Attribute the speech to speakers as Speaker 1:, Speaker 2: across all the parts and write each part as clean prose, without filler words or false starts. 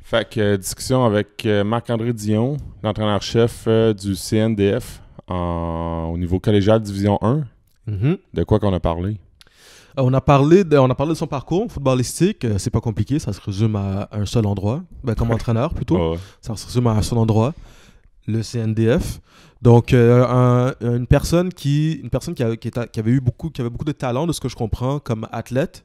Speaker 1: Fait que discussion avec Marc-André Dion, l'entraîneur-chef du CNDF au niveau collégial Division 1.
Speaker 2: Mhm.
Speaker 1: De quoi qu'on a parlé?
Speaker 2: On a parlé de son parcours footballistique. C'est pas compliqué, ça se résume à un seul endroit. Comme entraîneur plutôt.
Speaker 1: Ouais.
Speaker 2: Ça se résume à un seul endroit, le CNDF. Donc une personne qui avait beaucoup de talent, de ce que je comprends, comme athlète.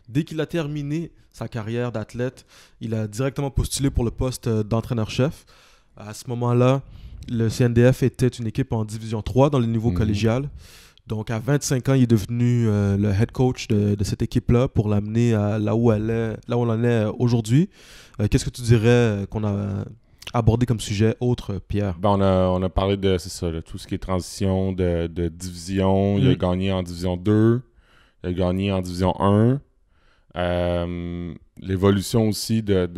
Speaker 2: Dès qu'il a terminé sa carrière d'athlète, il a directement postulé pour le poste d'entraîneur-chef. À ce moment-là, le CNDF était une équipe en Division 3 dans le niveau collégial. Donc, à 25 ans, il est devenu le head coach de cette équipe-là pour l'amener là où on en est aujourd'hui. Qu'est-ce que tu dirais qu'on a abordé comme sujet autre, Pierre?
Speaker 1: On a parlé de, c'est ça, de tout ce qui est transition de division. Il a gagné en Division 2. Il a gagné en Division 1. L'évolution aussi de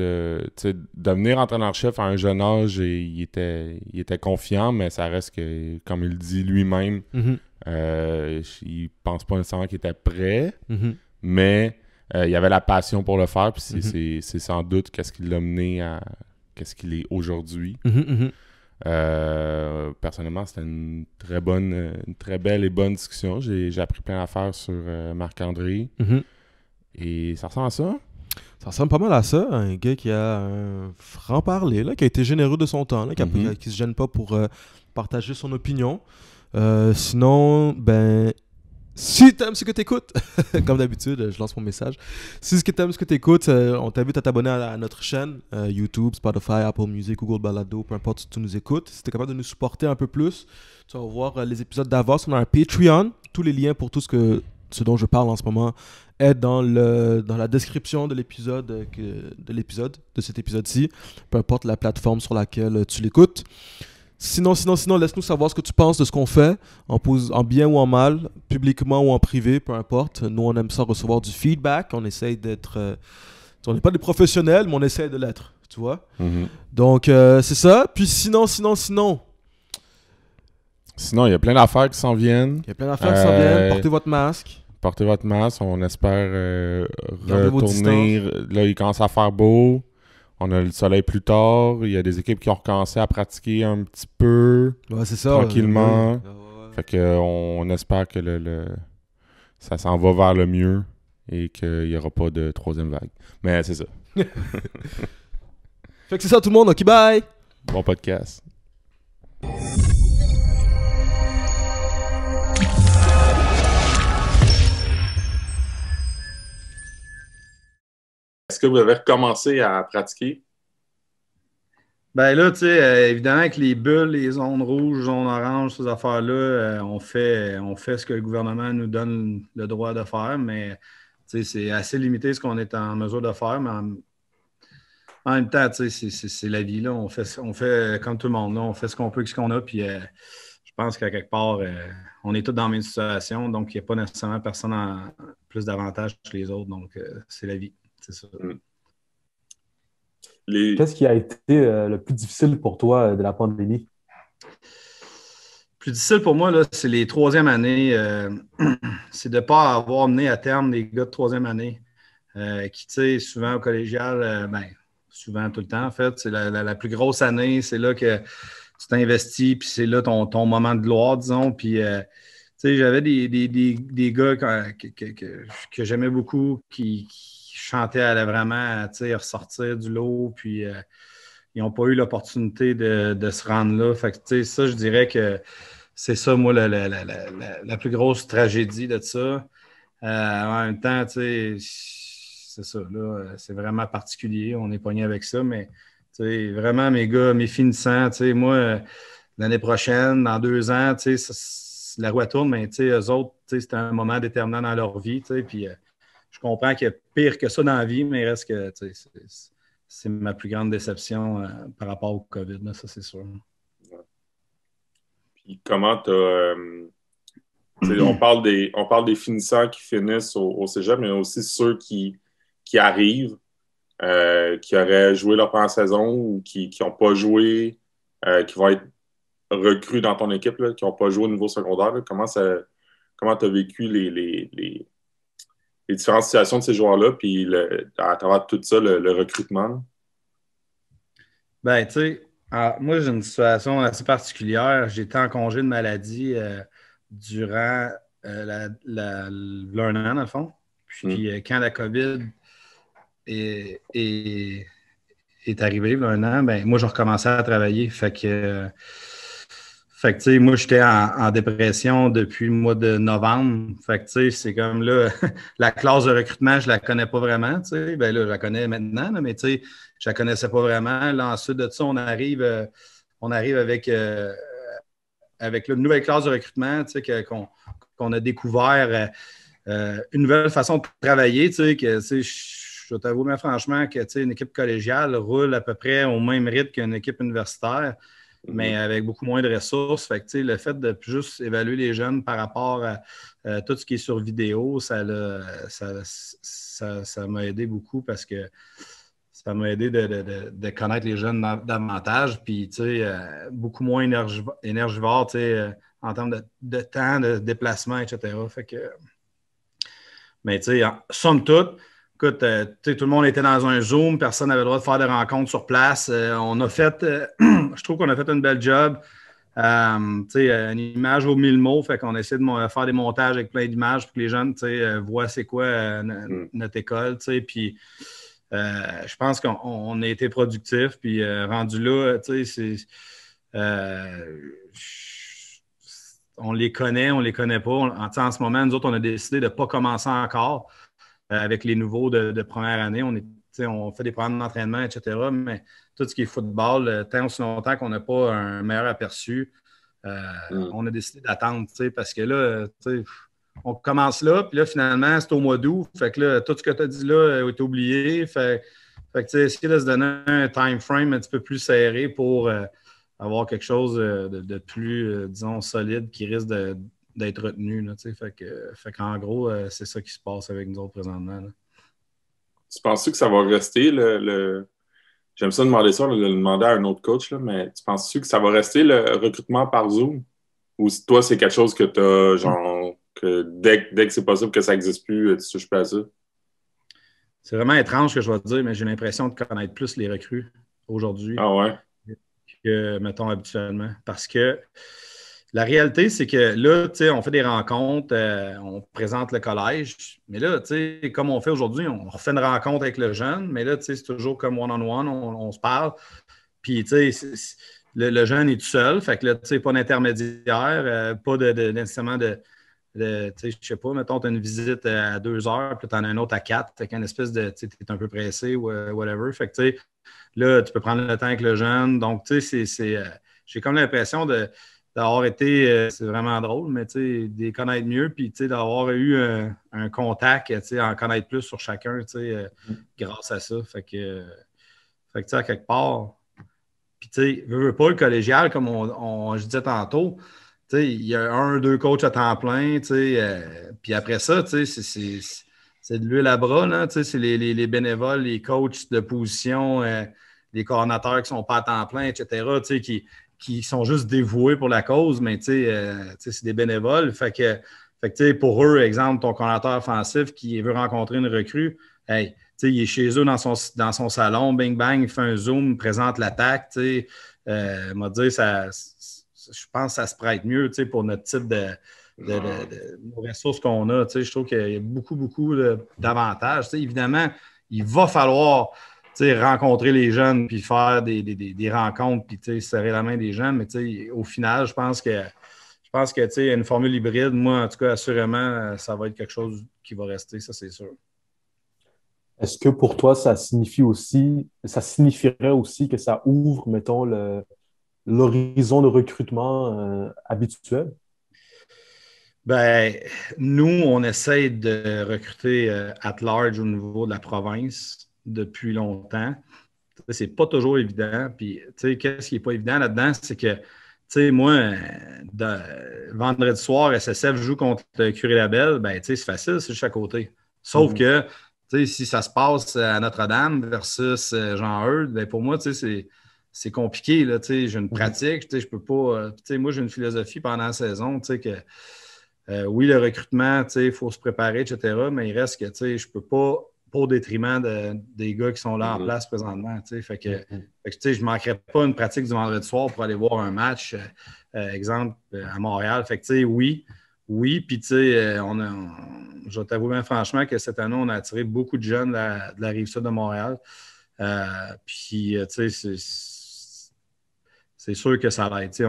Speaker 1: devenir entraîneur-chef à un jeune âge, il était confiant, mais ça reste que, comme il dit lui-même, il pense pas nécessairement qu'il était prêt, mais il avait la passion pour le faire, puis c'est sans doute qu'est-ce qui l'a mené à qu'est-ce qu'il est aujourd'hui. Personnellement, c'était une très belle et bonne discussion. J'ai appris plein d'affaires sur Marc-André. Et ça ressemble à ça?
Speaker 2: Ça ressemble pas mal à ça. Un gars qui a un franc-parler, là, qui a été généreux de son temps, là, qui se gêne pas pour partager son opinion. Sinon, si t'aimes ce que t'écoutes, comme d'habitude, je lance mon message. Si t'aimes ce que t'écoutes, on t'invite à t'abonner à notre chaîne, YouTube, Spotify, Apple Music, Google Balado, peu importe si tu nous écoutes. Si t'es capable de nous supporter un peu plus, tu vas voir les épisodes d'avance. On a un Patreon. Tous les liens pour tout ce dont je parle en ce moment est dans la description de l'épisode, de cet épisode-ci, peu importe la plateforme sur laquelle tu l'écoutes. Sinon, laisse-nous savoir ce que tu penses de ce qu'on fait, en bien ou en mal, publiquement ou en privé, peu importe. Nous, on aime ça recevoir du feedback. On essaye d'être... on n'est pas des professionnels, mais on essaye de l'être, tu vois. Donc, c'est ça. Puis sinon...
Speaker 1: Sinon, il y a plein d'affaires qui s'en viennent.
Speaker 2: Portez votre masque.
Speaker 1: Portez votre masque. On espère retourner. Là, il commence à faire beau. On a le soleil plus tard. Il y a des équipes qui ont recommencé à pratiquer un petit peu.
Speaker 2: Ouais, c'est ça.
Speaker 1: Tranquillement. Fait que on espère que ça s'en va vers le mieux et qu'il n'y aura pas de troisième vague. Mais c'est ça.
Speaker 2: Fait que c'est ça tout le monde. Ok, bye!
Speaker 1: Bon podcast. Est-ce que vous avez recommencé à pratiquer?
Speaker 3: Ben là, tu sais, évidemment, avec les bulles, les zones rouges, zones oranges, ces affaires-là, on fait ce que le gouvernement nous donne le droit de faire, mais tu sais, c'est assez limité ce qu'on est en mesure de faire, mais en même temps, tu sais, c'est la vie, là. On fait comme tout le monde, là. On fait ce qu'on peut avec ce qu'on a, puis je pense qu'à quelque part, on est tous dans la même situation, donc il n'y a pas nécessairement personne en plus d'avantages que les autres, donc c'est la vie, c'est ça.
Speaker 4: Qu'est-ce qui a été le plus difficile pour toi de la pandémie?
Speaker 3: Le plus difficile pour moi, là, c'est les troisième années. C'est de ne pas avoir mené à terme des gars de troisième année qui, tu sais, souvent au collégial, souvent tout le temps, en fait, c'est la plus grosse année. C'est là que tu t'investis, puis c'est là ton moment de gloire, disons. Puis, tu sais, j'avais des gars que j'aimais beaucoup qui chantaient à vraiment, tu sais, ressortir du lot, puis ils n'ont pas eu l'opportunité de se rendre là. Fait que, tu sais, ça, je dirais que c'est ça, moi, la plus grosse tragédie de ça. En même temps, tu sais, c'est ça, là, c'est vraiment particulier. On est pogné avec ça, mais, tu sais, vraiment, mes gars, mes finissants, tu sais, moi, l'année prochaine, dans 2 ans, tu sais, la roue tourne, mais, tu sais, eux autres, tu sais, c'était un moment déterminant dans leur vie, tu sais, puis je comprends qu'il y a pire que ça dans la vie, mais il reste que, tu sais, c'est ma plus grande déception par rapport au COVID, là, ça, c'est sûr.
Speaker 1: Puis comment on parle des finissants qui finissent au cégep, mais aussi ceux qui arrivent, qui auraient joué leur première saison ou qui n'ont pas joué, qui vont être recrues dans ton équipe, là, qui n'ont pas joué au niveau secondaire. Là. Comment tu as vécu les différentes situations de ces joueurs-là, puis à travers tout ça, le recrutement?
Speaker 3: Ben, tu sais, moi, j'ai une situation assez particulière. J'étais en congé de maladie durant l'un an, dans le fond.
Speaker 1: Mm.
Speaker 3: Puis, quand la COVID est, est, est arrivée, il y a un an, ben, moi, je recommençais à travailler. Fait que, tu sais, moi, j'étais en dépression depuis le mois de novembre. Fait que, tu sais, c'est comme là, la classe de recrutement, je la connais pas vraiment, tu sais. Ben là, je la connais maintenant, là, mais tu sais, je la connaissais pas vraiment. Là, ensuite de ça, on arrive avec une nouvelle classe de recrutement, tu sais, qu'on a découvert une nouvelle façon de travailler, tu sais, que, tu sais, je t'avoue, mais franchement, que, tu sais, une équipe collégiale roule à peu près au même rythme qu'une équipe universitaire, mais avec beaucoup moins de ressources. Fait que, tu sais, le fait de juste évaluer les jeunes par rapport à tout ce qui est sur vidéo, ça m'a aidé beaucoup parce que ça m'a aidé de connaître les jeunes davantage, puis, tu sais, beaucoup moins énergivore, tu sais, en termes de temps, de déplacement, etc. Fait que, mais, tu sais, somme toute, écoute, tout le monde était dans un Zoom, personne n'avait le droit de faire des rencontres sur place. On a fait, je trouve qu'on a fait une belle job. Tu sais, une image vaut 1000 mots, fait qu'on essaie de faire des montages avec plein d'images pour que les jeunes, tu sais, voient c'est quoi notre école, tu sais, puis je pense qu'on a été productif, puis rendu là, tu sais, on les connaît pas. En ce moment, nous autres, on a décidé de ne pas commencer encore avec les nouveaux de première année. On fait des programmes d'entraînement, etc. Mais tout ce qui est football, tant aussi longtemps qu'on n'a pas un meilleur aperçu, on a décidé d'attendre, parce que là, on commence là, puis là, finalement, c'est au mois d'août. Fait que là, tout ce que tu as dit là est oublié. Fait que, essayer de se donner un time frame un petit peu plus serré pour avoir quelque chose de plus, disons, solide qui risque d'être retenu. Là, fait qu'en gros, c'est ça qui se passe avec nous autres présentement. Là.
Speaker 1: Tu penses que ça va rester J'aime ça demander ça, le demander à un autre coach, là, mais tu penses-tu que ça va rester le recrutement par Zoom? Ou si toi, c'est quelque chose que tu as, genre, que dès que c'est possible que ça n'existe plus, tu touches pas à ça?
Speaker 3: C'est vraiment étrange ce que je vais te dire, mais j'ai l'impression de connaître plus les recrues aujourd'hui
Speaker 1: Ah ouais?
Speaker 3: que, mettons, habituellement. Parce que la réalité, c'est que là, tu sais, on fait des rencontres, on présente le collège, mais là, tu sais, comme on fait aujourd'hui, on refait une rencontre avec le jeune, mais là, tu sais, c'est toujours comme one-on-one, on se parle. Puis, tu sais, le jeune est tout seul, fait que là, tu sais, pas d'intermédiaire, pas nécessairement tu sais, je sais pas, mettons, tu as une visite à 2 heures, puis tu en as une autre à 4, fait qu'une espèce de, tu sais, es un peu pressé ou whatever. Fait que, tu sais, là, tu peux prendre le temps avec le jeune. Donc, tu sais, j'ai comme l'impression d'avoir été, c'est vraiment drôle, mais tu sais, de les connaître mieux, puis tu sais, d'avoir eu un contact, tu sais, en connaître plus sur chacun, tu sais, grâce à ça. Fait que tu sais, à quelque part, puis tu sais, veux pas le collégial, comme je disais tantôt, tu sais, il y a un, deux coachs à temps plein, tu sais, puis après ça, tu sais, c'est de l'huile à bras, là, tu sais, c'est les bénévoles, les coachs de position, les coordonnateurs qui sont pas à temps plein, etc., tu sais, qui sont juste dévoués pour la cause, mais tu sais, c'est des bénévoles. Fait que tu sais, pour eux, exemple, ton coordonnateur offensif qui veut rencontrer une recrue, hey, tu sais, il est chez eux dans son salon, bing bang, il fait un zoom, présente l'attaque, tu sais, m'a dit, je pense que ça se prête mieux, tu sais, pour notre type de nos ressources qu'on a. Tu sais, je trouve qu'il y a beaucoup, beaucoup d'avantages. Tu sais, évidemment, il va falloir tu sais, rencontrer les jeunes puis faire des rencontres puis tu sais, serrer la main des jeunes. Mais tu sais, au final, je pense que tu sais, une formule hybride, moi, en tout cas, assurément, ça va être quelque chose qui va rester, ça, c'est sûr.
Speaker 4: Est-ce que pour toi, ça signifierait aussi que ça ouvre, mettons, l'horizon de recrutement habituel?
Speaker 3: Ben, nous, on essaie de recruter at large au niveau de la province depuis longtemps. C'est pas toujours évident. Puis, tu sais, qu'est-ce qui n'est pas évident là-dedans, c'est que, tu sais, moi, vendredi soir, SSF joue contre le Curé-Labelle, ben, tu sais, c'est facile, c'est juste à côté. Sauf que, tu sais, si ça se passe à Notre-Dame versus Jean-Eudes, ben, pour moi, tu sais, c'est compliqué, là, tu sais, j'ai une pratique, tu sais, je peux pas, tu sais, moi, j'ai une philosophie pendant la saison, tu sais, oui, le recrutement, tu sais, il faut se préparer, etc., mais il reste que, tu sais, je peux pas pas au détriment des gars qui sont là en place présentement. Fait que je ne manquerais pas une pratique du vendredi soir pour aller voir un match, exemple, à Montréal. Fait que, oui. Puis, je vais t'avouer bien franchement que cette année, on a attiré beaucoup de jeunes de la Rive-Sud de Montréal. Puis, c'est sûr que ça va être.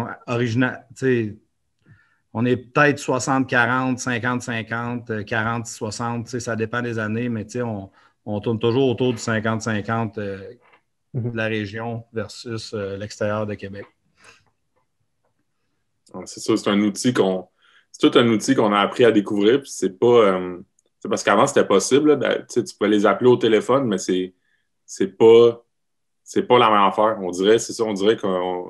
Speaker 3: On est peut être 60-40, 50-50, 40-60, ça dépend des années, mais on tourne toujours autour du 50-50 de la région versus l'extérieur de Québec.
Speaker 1: C'est ça, c'est un outil c'est tout un outil qu'on a appris à découvrir, puis c'est pas... c'est parce qu'avant, c'était possible, là, tu pouvais les appeler au téléphone, mais c'est pas la même affaire. On dirait, c'est ça, on dirait qu'on...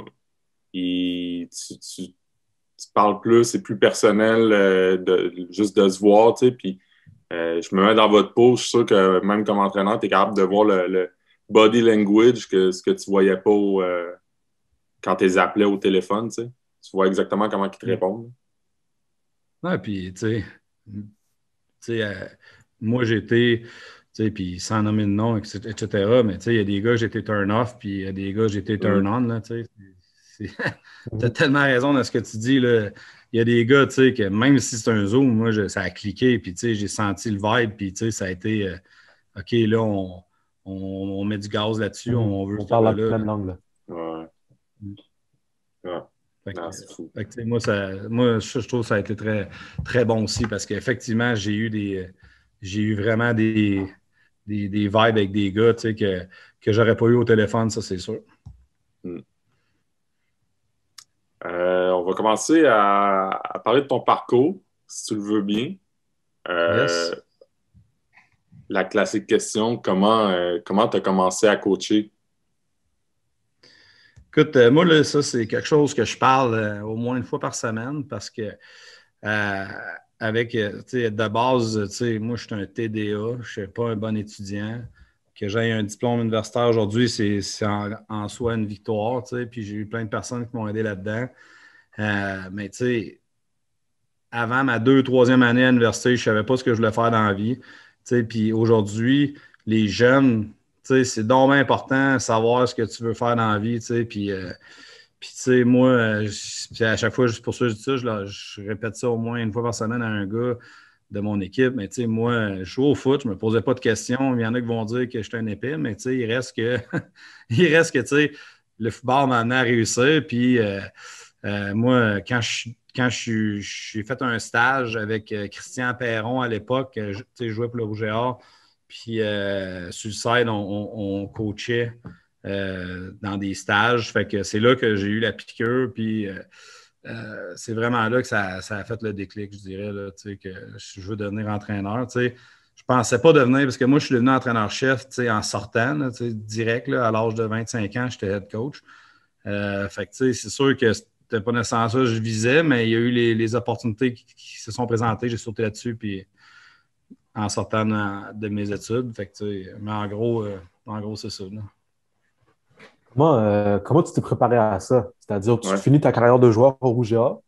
Speaker 1: Tu parles plus, c'est plus personnel juste de se voir, tu sais, puis je me mets dans votre peau, je suis sûr que même comme entraîneur, tu es capable de voir le body language, ce que tu voyais pas quand tu les appelais au téléphone, tu sais. Tu vois exactement comment ils te répondent.
Speaker 3: Ouais, puis, tu sais, moi, j'étais, puis sans nommer de nom, etc., mais il y a des gars, j'étais turn-off, puis il y a des gars, j'étais turn-on, là, tu sais. Tu as tellement raison dans ce que tu dis, là. Il y a des gars, tu sais, que même si c'est un Zoom, moi, ça a cliqué, puis, tu sais, j'ai senti le vibe, puis, tu sais, ça a été, OK, là, on met du gaz là-dessus, on veut...
Speaker 4: On parle la même langue, là.
Speaker 1: Ouais. Ouais.
Speaker 3: C'est fou. Moi, je trouve que ça a été très, très bon aussi parce qu'effectivement, j'ai eu vraiment des vibes avec des gars que j'aurais pas eu au téléphone, ça, c'est sûr.
Speaker 1: On va commencer à parler de ton parcours, si tu le veux bien.
Speaker 3: Yes.
Speaker 1: La classique question, comment tu as commencé à coacher?
Speaker 3: Écoute, moi, là, ça, c'est quelque chose que je parle au moins une fois par semaine parce que de base, moi, je suis un TDA, je ne suis pas un bon étudiant. Que j'aie un diplôme universitaire aujourd'hui, c'est en soi une victoire, puis j'ai eu plein de personnes qui m'ont aidé là-dedans. Mais tu sais, avant ma 2e, 3e année à l'université, je ne savais pas ce que je voulais faire dans la vie. Puis aujourd'hui, les jeunes, c'est donc bien important de savoir ce que tu veux faire dans la vie. Puis, moi, à chaque fois, pour ça, je dis ça, je répète ça au moins une fois par semaine à un gars de mon équipe. Mais moi, je joue au foot, je ne me posais pas de questions. Il y en a qui vont dire que je suis un épée, mais il reste que, le football m'a amené à réussir. Puis, moi, quand j'ai fait un stage avec Christian Perron à l'époque, je jouais pour le Rouge et Or, puis sur le side, on coachait dans des stages. Fait que c'est là que j'ai eu la piqûre, puis c'est vraiment là que ça a fait le déclic, je dirais, là, que je veux devenir entraîneur. Je ne pensais pas devenir, parce que moi, je suis devenu entraîneur-chef en sortant, là, direct, là, à l'âge de 25 ans, j'étais head coach. Fait que c'est sûr que c'était pas nécessairement ça que je visais, mais il y a eu les opportunités qui se sont présentées, j'ai sauté là-dessus, puis en sortant de mes études. Fait que, mais en gros, c'est ça. Là.
Speaker 4: Comment tu t'es préparé à ça? C'est-à-dire, tu finis ta carrière de joueur au Rouge et Or,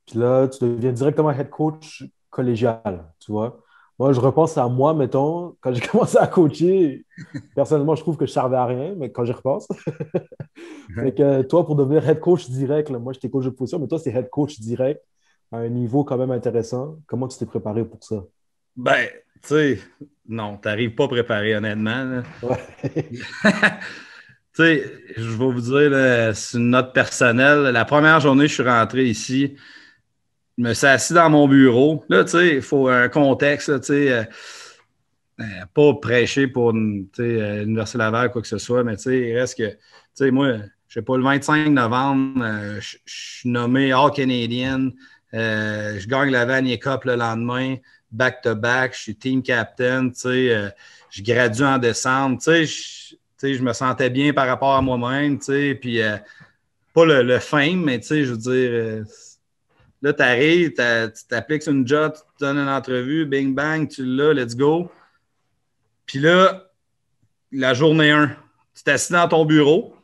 Speaker 4: puis là, tu deviens directement head coach collégial, tu vois. Moi, je repense à moi, mettons, quand j'ai commencé à coacher, personnellement, je trouve que je ne servais à rien, mais quand j'y repense. Fait que toi, pour devenir head coach direct, là, moi, j'étais coach de position, mais toi, c'est head coach direct à un niveau quand même intéressant. Comment tu t'es préparé pour ça?
Speaker 3: Ben, tu sais, non, tu n'arrives pas préparé, honnêtement.
Speaker 4: Ouais.
Speaker 3: Tu sais, je vais vous dire, là, c'est une note personnelle. La première journée, je suis rentré ici. Je me suis assis dans mon bureau. Là, tu sais, il faut un contexte, là, tu sais, pas prêcher pour l'Université Laval, quoi que ce soit, mais tu sais, il reste que, tu sais, moi, je sais pas, le 25 novembre, je suis nommé All-Canadian. Je gagne la Vanier Cup le lendemain, back-to-back. Je suis team captain, tu sais, je gradue en décembre. Tu sais, je me sentais bien par rapport à moi-même, tu sais, puis pas le fame, mais tu sais, je veux dire, là, tu arrives, tu t'appliques sur une job, tu te donnes une entrevue, bing bang, tu l'as, let's go. Puis là, la journée 1, tu t'assis dans ton bureau.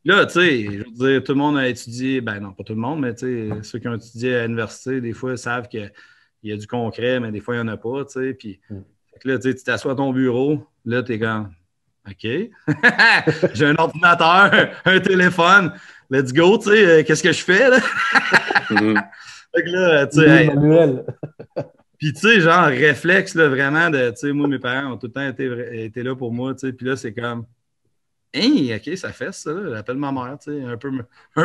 Speaker 3: Là, tu sais, je veux dire, tout le monde a étudié, ben non, pas tout le monde, mais tu sais, ceux qui ont étudié à l'université, des fois, ils savent qu'il y a du concret, mais des fois, il n'y en a pas, tu sais. Puis Fait que là, tu t'assois à ton bureau, là, t'es comme, OK. J'ai un ordinateur, un téléphone. Let's go, tu sais, qu'est-ce que je fais, là? Fait que là, tu sais,
Speaker 4: manuel.
Speaker 3: puis tu sais, genre, réflexe, là, vraiment, de, tu sais, moi, mes parents ont tout le temps été là pour moi, tu sais, puis là, c'est comme, hey, OK, ça fait ça, là, j'appelle ma mère, tu sais, un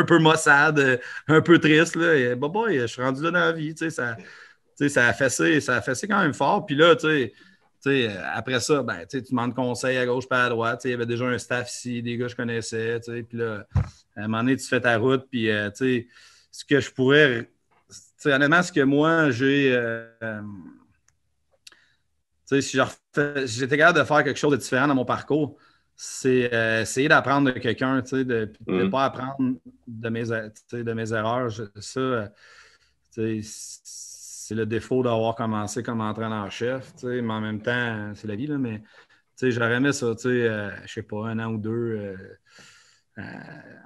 Speaker 3: peu maussade, un peu triste, là, et bah, boy, je suis rendu là dans la vie, tu sais, ça a fessé quand même fort, puis là, tu sais, après ça, ben, tu demandes conseil à gauche pas à droite. Il y avait déjà un staff ici, des gars que je connaissais. Puis là, à un moment donné, tu fais ta route. Puis, tu sais, ce que je pourrais. Honnêtement, ce que moi, j'ai. Tu sais, si j'étais capable de faire quelque chose de différent dans mon parcours, c'est essayer d'apprendre de quelqu'un, tu sais, de ne pas apprendre de mes erreurs. Ça, tu sais, c'est le défaut d'avoir commencé comme entraîneur-chef, tu sais, mais en même temps, c'est la vie, là, mais tu sais, j'aurais aimé ça, tu sais, je sais pas, 1 an ou 2,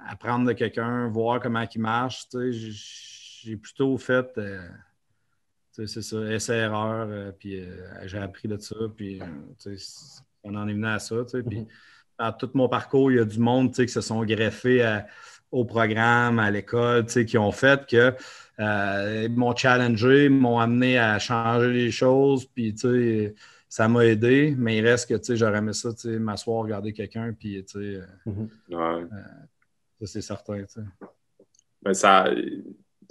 Speaker 3: apprendre de quelqu'un, voir comment il marche, tu sais, j'ai plutôt fait, tu sais, c'est ça, essai-erreur, puis j'ai appris de ça, puis tu sais, on en est venu à ça, tu sais, puis dans tout mon parcours, il y a du monde, tu sais, qui se sont greffés au programme, à l'école, tu sais, qui ont fait que m'ont challengé, m'ont amené à changer les choses, puis tu sais, ça m'a aidé, mais il reste que, tu sais, j'aurais aimé ça, tu sais, m'asseoir, regarder quelqu'un, puis tu sais, ça c'est certain, tu sais.
Speaker 1: Ben, ça...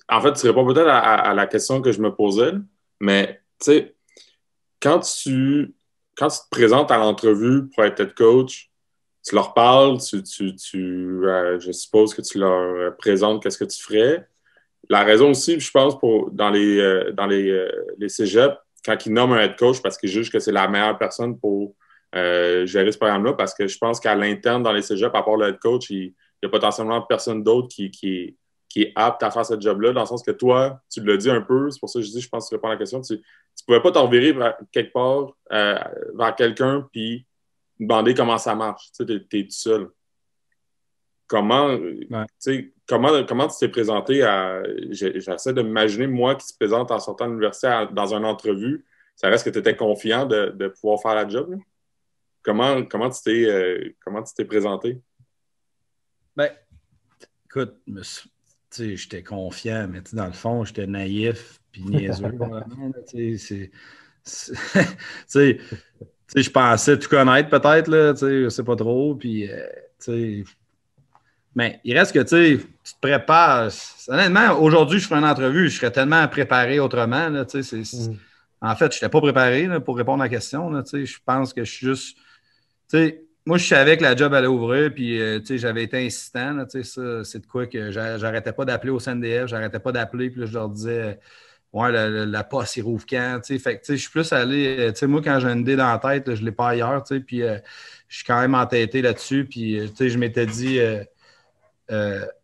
Speaker 1: En fait, tu réponds peut-être à la question que je me posais, mais tu sais, quand tu te présentes à l'entrevue pour être head coach, tu leur parles, je suppose que tu leur présentes qu'est-ce que tu ferais. La raison aussi, je pense, dans les cégeps, quand ils nomment un head coach, parce qu'ils jugent que c'est la meilleure personne pour gérer ce programme-là, parce que je pense qu'à l'interne, dans les cégeps, à part le head coach, il y a potentiellement personne d'autre qui est apte à faire ce job-là, dans le sens que toi, tu l'as dit un peu, c'est pour ça que je dis, je pense que tu réponds à la question, tu pouvais pas t'en revirer quelque part vers quelqu'un puis demander comment ça marche. Tu sais, t'es tout seul. Comment tu t'es présenté à... J'essaie de m'imaginer, moi, qui se présente en sortant de l'université dans une entrevue, ça reste que tu étais confiant de pouvoir faire la job, là? Comment tu t'es présenté?
Speaker 3: Ben, écoute, j'étais confiant, mais dans le fond, j'étais naïf puis niaiseux. Je pensais tout connaître peut-être, là, je sais pas trop, puis mais il reste que tu te prépares. Honnêtement, aujourd'hui, je ferais une entrevue, je serais tellement préparé autrement. Là, en fait, je n'étais pas préparé là, pour répondre à la question. Là, je pense que je suis juste. Moi, je savais que la job allait ouvrir, puis j'avais été insistant. Là, ça, c'est de quoi que j'arrêtais pas d'appeler au CNDF, j'arrêtais pas d'appeler, puis là, je leur disais ouais, la poste, il rouvre quand. Fait que je suis plus allé. Moi, quand j'ai une idée dans la tête, là, je ne l'ai pas ailleurs, puis je suis quand même entêté là-dessus, puis je m'étais dit.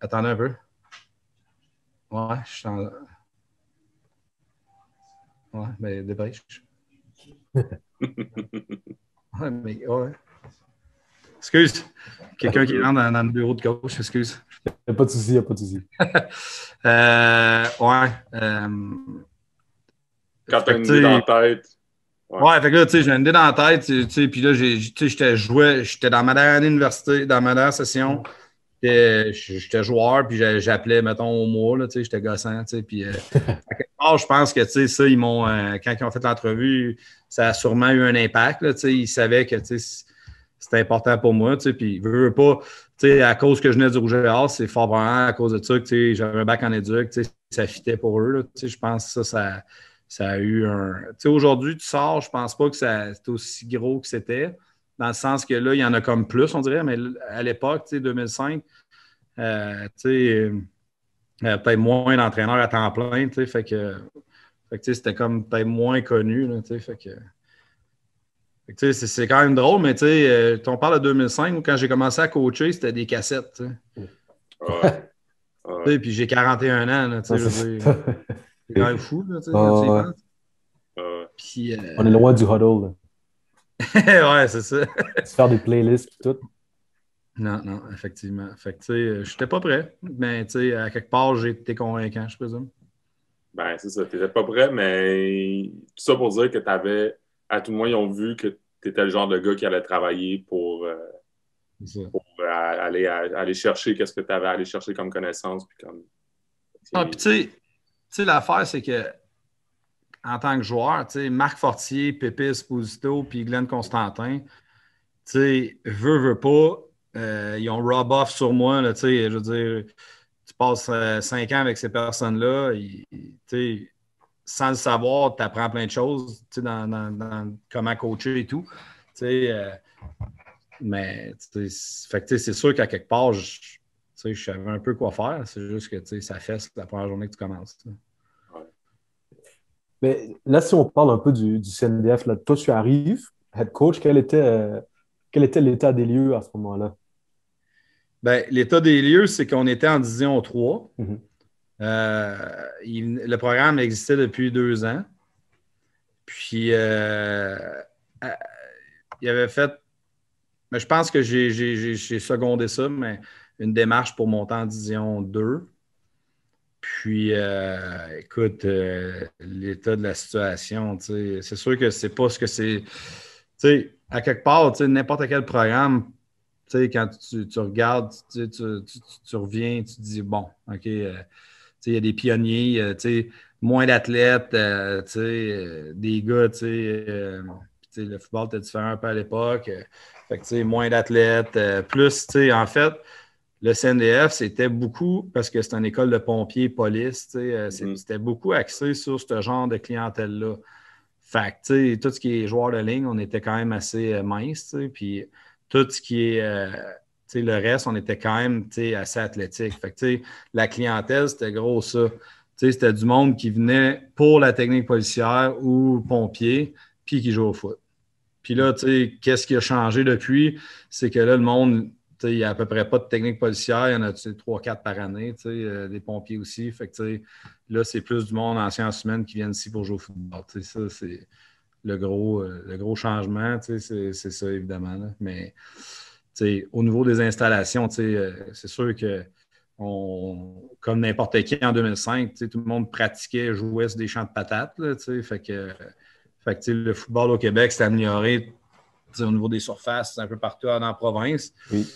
Speaker 3: Attendez un peu. Ouais, je suis en... Ouais, mais dépêche. Ouais, mais ouais. Excuse. Quelqu'un qui rentre dans le bureau de coach, excuse.
Speaker 4: Il n'y a pas de souci, il n'y a pas de souci.
Speaker 3: Ouais.
Speaker 1: Quand tu as une idée dans la tête.
Speaker 3: Ouais, fait que là, j'ai une idée dans la tête, puis là, j'étais dans ma dernière année d'université, dans ma dernière session. J'étais joueur, puis j'appelais, mettons, au mois, là, j'étais gossant, puis à quelque part, je pense que, ça, ils m'ont, quand ils ont fait l'entrevue, ça a sûrement eu un impact, là, ils savaient que, c'était important pour moi, puis veux pas, à cause que je venais du Rouge et Or, c'est fort vraiment à cause de ça que, j'avais un bac en éduc, ça fitait pour eux, là, je pense que ça a eu un... aujourd'hui, tu sors, je pense pas que c'est aussi gros que c'était, dans le sens que là, il y en a comme plus, on dirait, mais à l'époque, 2005, peut-être moins d'entraîneurs à temps plein, fait que c'était comme peut-être moins connu, là, fait que c'est quand même drôle, mais on parle de 2005, où quand j'ai commencé à coacher, c'était des cassettes, puis j'ai 41 ans, là, c'est quand même fou, là, puis,
Speaker 4: on est loin du huddle.
Speaker 3: Ouais, c'est ça.
Speaker 4: Se faire des playlists et tout.
Speaker 3: Non, effectivement. Fait que, je n'étais pas prêt, mais à quelque part, j'ai été convaincant, je présume.
Speaker 1: Ben, c'est ça. Tu n'étais pas prêt, mais tout ça pour dire que tu avais à tout le moins, ils ont vu que tu étais le genre de gars qui allait travailler pour aller chercher qu'est-ce que tu avais à aller chercher comme connaissance. Puis
Speaker 3: tu sais, l'affaire, c'est que en tant que joueur, tu sais, Marc Fortier, Pépé Esposito, puis Glenn Constantin, tu sais, veut pas, ils ont rub-off sur moi, là, tu sais, je veux dire, tu passes 5 ans avec ces personnes-là, tu sais, sans le savoir, tu apprends plein de choses, tu sais, dans comment coacher et tout, tu sais, mais, tu sais, fait que, c'est sûr qu'à quelque part, je savais un peu quoi faire, c'est juste que, tu sais, ça fesse la première journée que tu commences, tu sais.
Speaker 4: Mais là, si on parle un peu du CNDF, là, toi, tu arrives, head coach, quel était l'état des lieux à ce moment-là?
Speaker 3: Ben, l'état des lieux, c'est qu'on était en Division 3.
Speaker 4: Mhm.
Speaker 3: Le programme existait depuis 2 ans. Puis, il avait fait, mais je pense que j'ai secondé ça, mais une démarche pour monter en Division 2. Puis, écoute, l'état de la situation, c'est sûr que c'est pas ce que c'est. À quelque part, n'importe quel programme, quand tu regardes, tu reviens, tu te dis, bon, OK, il y a des pionniers, moins d'athlètes, des gars, le football était différent un peu à l'époque. Fait que, moins d'athlètes, plus, en fait, le CNDF, c'était beaucoup, parce que c'est une école de pompiers, police, c'était beaucoup axé sur ce genre de clientèle-là. Fait que, tout ce qui est joueur de ligne, on était quand même assez mince, puis tout ce qui est, le reste, on était quand même, assez athlétique. Fait que, la clientèle, c'était gros ça. C'était du monde qui venait pour la technique policière ou pompier, puis qui jouait au foot. Puis là, qu'est-ce qui a changé depuis? C'est que là, le monde, il n'y a à peu près pas de technique policière. Il y en a 3-4 par année, des pompiers aussi. Fait que, là, c'est plus du monde en sciences humaines qui viennent ici pour jouer au football. Ça, c'est le gros changement, c'est ça, évidemment. Là. Mais au niveau des installations, c'est sûr que comme n'importe qui en 2005, tout le monde pratiquait, jouait sur des champs de patates. Là, fait que le football au Québec s'est amélioré au niveau des surfaces un peu partout dans la province.
Speaker 4: Oui.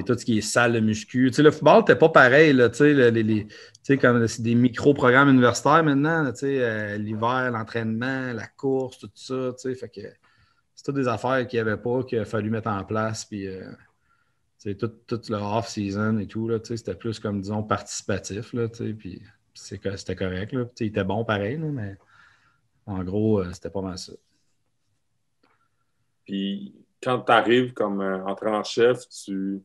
Speaker 3: Tout ce qui est salle de muscu. Le football n'était pas pareil. Là, comme c'est des micro-programmes universitaires maintenant. L'hiver, l'entraînement, la course, tout ça. Fait que c'est toutes des affaires qu'il n'y avait pas, qu'il a fallu mettre en place. Puis, tout le off-season et tout, c'était plus comme, disons, participatif. Là, puis c'était correct. Là. Il était bon pareil, là, mais en gros, c'était pas mal ça.
Speaker 1: Puis, quand tu arrives comme entraîneur-chef, tu